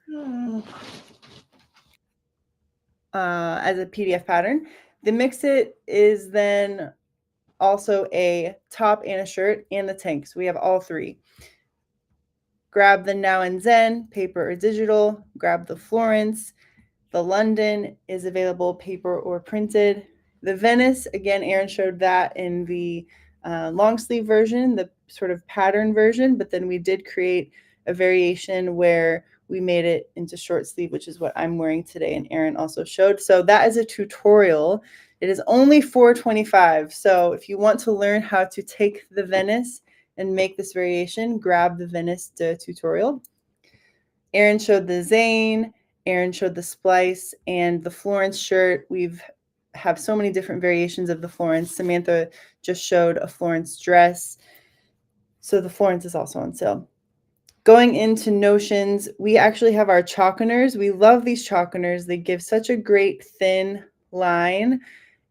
as a PDF pattern. The Mix It is then also a top and a shirt and the tank. So we have all three. Grab the Now and Zen, paper or digital. Grab the Florence. The London is available paper or printed. The Venice, again, Erin showed that in the long sleeve version, the sort of pattern version, but then we did create a variation where we made it into short sleeve, which is what I'm wearing today, and Erin also showed. So that is a tutorial. It is only $4.25. So if you want to learn how to take the Venice and make this variation, grab the Venice tutorial. Erin showed the Zane, Erin showed the Splice, and the Florence shirt. We've have so many different variations of the Florence. Samantha just showed a Florence dress. So the Florence is also on sale. Going into notions, we actually have our chalkeners. We love these chalkeners. They give such a great thin line.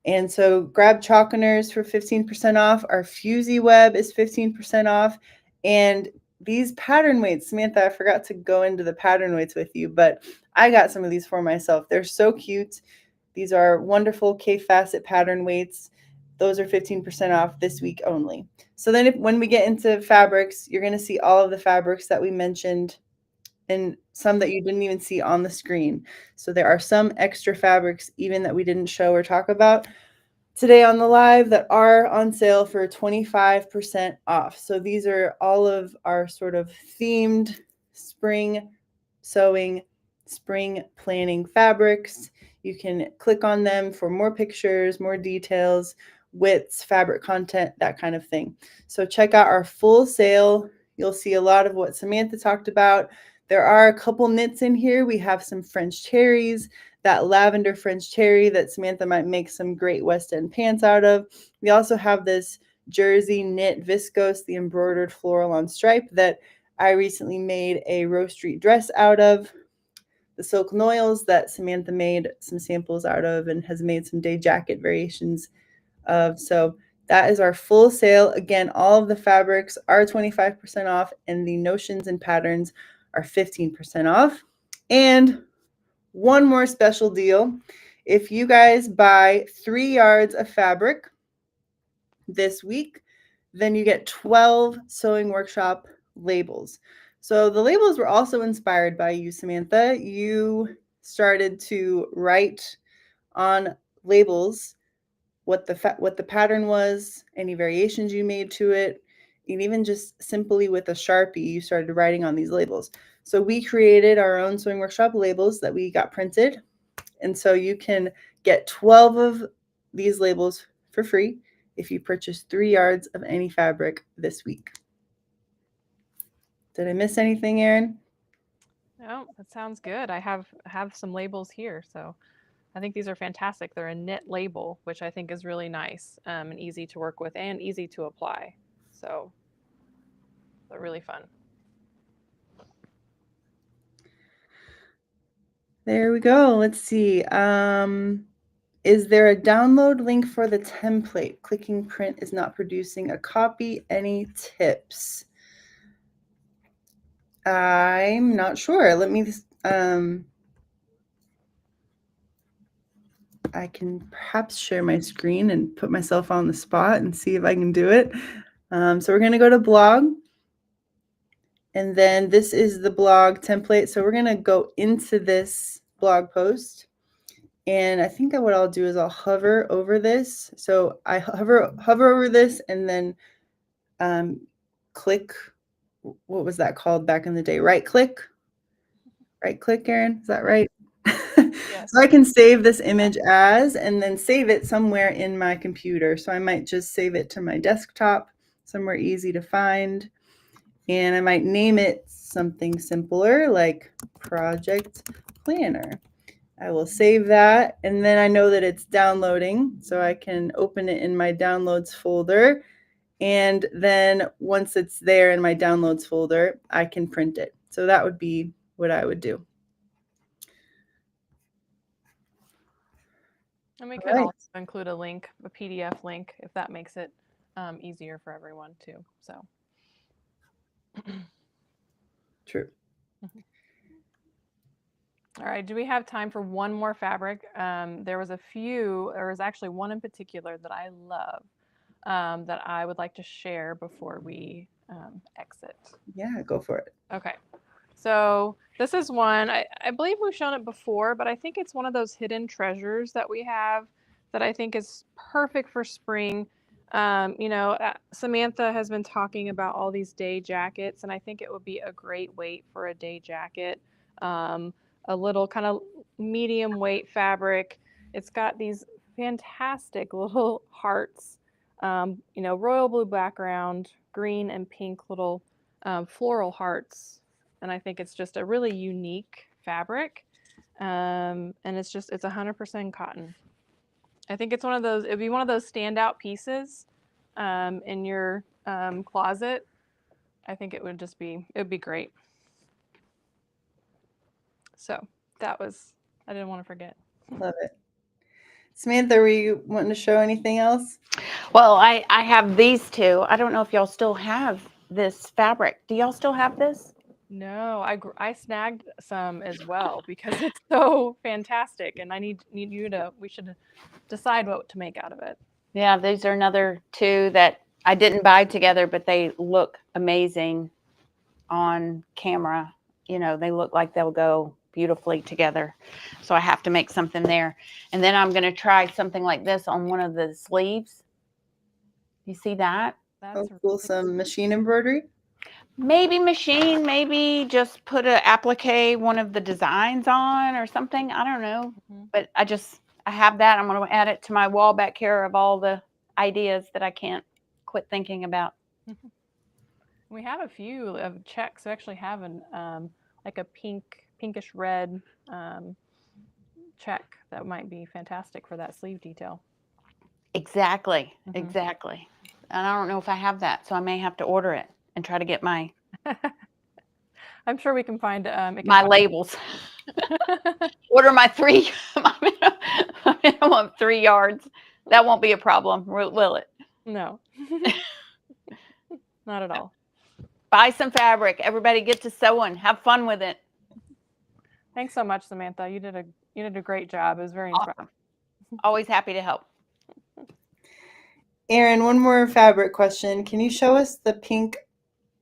And so grab chalkeners for 15% off. Our Fusey Web is 15% off. And these pattern weights, Samantha, I forgot to go into the pattern weights with you, but I got some of these for myself. They're so cute. These are wonderful K-Facet pattern weights. Those are 15% off this week only. So then when we get into fabrics, you're going to see all of the fabrics that we mentioned and some that you didn't even see on the screen. So there are some extra fabrics even that we didn't show or talk about today on the live that are on sale for 25% off. So these are all of our sort of themed spring sewing, spring planning fabrics. You can click on them for more pictures, more details, widths, fabric content, that kind of thing. So check out our full sale. You'll see a lot of what Samantha talked about. There are a couple knits in here. We have some French cherries, that lavender French terry that Samantha might make some great West End pants out of. We also have this jersey knit viscose, the embroidered floral on stripe that I recently made a Rose Street dress out of. The silk noils that Samantha made some samples out of and has made some day jacket variations of. So that is our full sale. Again, all of the fabrics are 25% off and the notions and patterns are 15% off. And one more special deal. If you guys buy 3 yards of fabric this week, then you get 12 sewing workshop labels. So the labels were also inspired by you, Samantha. You started to write on labels what the pattern was, any variations you made to it, and even just simply with a Sharpie, you started writing on these labels. So we created our own sewing workshop labels that we got printed. And so you can get 12 of these labels for free if you purchase 3 yards of any fabric this week. Did I miss anything, Erin?
Oh, that sounds good. I have some labels here, so I think these are fantastic. They're a knit label, which I think is really nice and easy to work with and easy to apply. So they're really fun.
There we go. Let's see. Is there a download link for the template? Clicking print is not producing a copy. Any tips? I'm not sure. Let me I can perhaps share my screen and put myself on the spot and see if I can do it. So we're going to go to blog. And then this is the blog template. So we're going to go into this blog post. And I think that what I'll do is I'll hover over this. So I hover over this and then click. What was that called back in the day? Right click, Erin. Is that right?
Yes.
So I can save this image as, and then save it somewhere in my computer. So I might just save it to my desktop, somewhere easy to find. And I might name it something simpler like Project Planner. I will save that, and then I know that it's downloading, so I can open it in my downloads folder. And then once it's there in my downloads folder, I can print it. So that would be what I would do.
And we could also include a link, a PDF link, if that makes it easier for everyone too. So.
True.
All right, do we have time for one more fabric? There was actually one in particular that I love that I would like to share before we exit.
Yeah, go for it.
Okay, so this is one, I believe we've shown it before, but I think it's one of those hidden treasures that we have that I think is perfect for spring. Samantha has been talking about all these day jackets, and I think it would be a great weight for a day jacket. A little kind of medium weight fabric. It's got these fantastic little hearts, royal blue background, green and pink little floral hearts. And I think it's just a really unique fabric. And it's 100% cotton. I think it's it'd be one of those standout pieces in your closet. I think it would be great. So I didn't want to forget.
Love it. Samantha, were you wanting to show anything else?
Well, I have these two. I don't know if y'all still have this fabric. Do y'all still have this?
No, I snagged some as well because it's so fantastic, and I need you to. We should decide what to make out of it.
Yeah, these are another two that I didn't buy together, but they look amazing on camera. They look like they'll go beautifully together. So I have to make something there. And then I'm going to try something like this on one of the sleeves. You see that?
That's cool. Some machine embroidery.
Maybe machine, maybe just put a applique one of the designs on or something. I don't know. Mm-hmm. But I have that. I'm going to add it to my wall back here of all the ideas that I can't quit thinking about.
Mm-hmm. We have a few of checks. We actually have like a pinkish red check that might be fantastic for that sleeve detail.
Exactly. Mm-hmm. Exactly. And I don't know if I have that, so I may have to order it and try to get my
I'm sure we can find
my labels. Order my minimum 3 yards. That won't be a problem, will it?
No. Not at all.
Buy some fabric. Everybody get to sewing. Have fun with it.
Thanks so much, Samantha. You did a great job. It was very inspiring.
Awesome. Always happy to help.
Erin, one more fabric question. Can you show us the pink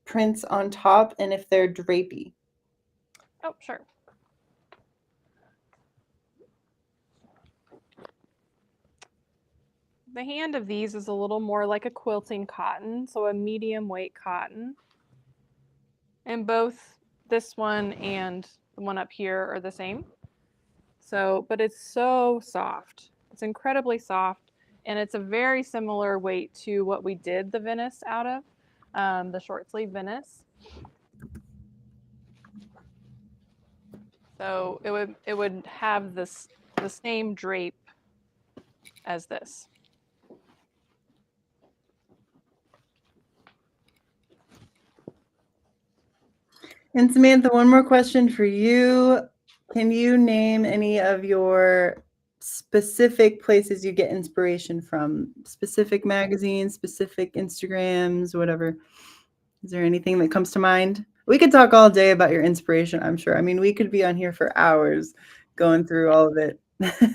prints on top and if they're drapey?
Oh, sure. The hand of these is a little more like a quilting cotton, so a medium weight cotton. And both this one and the one up here are the same. So, but it's so soft. It's incredibly soft, and it's a very similar weight to what we did the Venice out of, the short sleeve Venice. So it would have this the same drape as this.
And Samantha, one more question for you. Can you name any of your specific places you get inspiration from? Specific magazines, specific Instagrams, whatever. Is there anything that comes to mind? We could talk all day about your inspiration, I'm sure. I mean, we could be on here for hours going through all of it.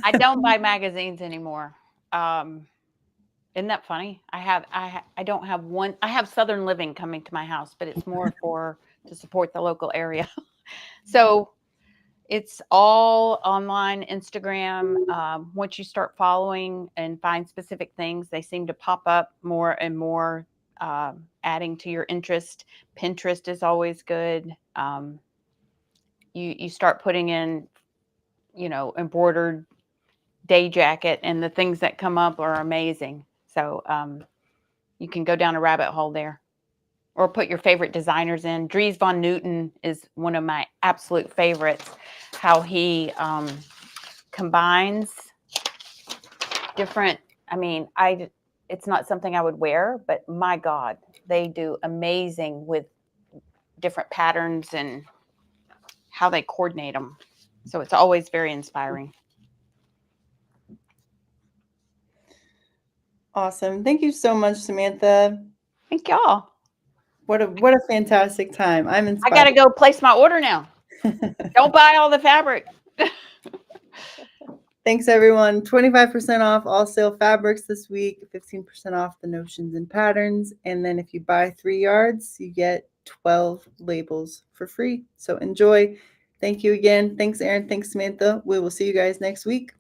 I don't buy magazines anymore. Isn't that funny? I don't have one. I have Southern Living coming to my house, but it's more to support the local area. So it's all online, Instagram. Once you start following and find specific things, they seem to pop up more and more, adding to your interest. Pinterest is always good. You start putting in, embroidered day jacket, and the things that come up are amazing. So you can go down a rabbit hole there, or put your favorite designers in. Dries Von Newton is one of my absolute favorites. How he combines different. I mean, it's not something I would wear, but my God, they do amazing with different patterns and how they coordinate them. So it's always very inspiring.
Awesome. Thank you so much, Samantha.
Thank y'all.
What a fantastic time. I'm
I
inspired.
got to go place my order now. Don't buy all the fabric.
Thanks, everyone. 25% off all sale fabrics this week, 15% off the notions and patterns. And then if you buy 3 yards, you get 12 labels for free. So enjoy. Thank you again. Thanks, Erin. Thanks, Samantha. We will see you guys next week.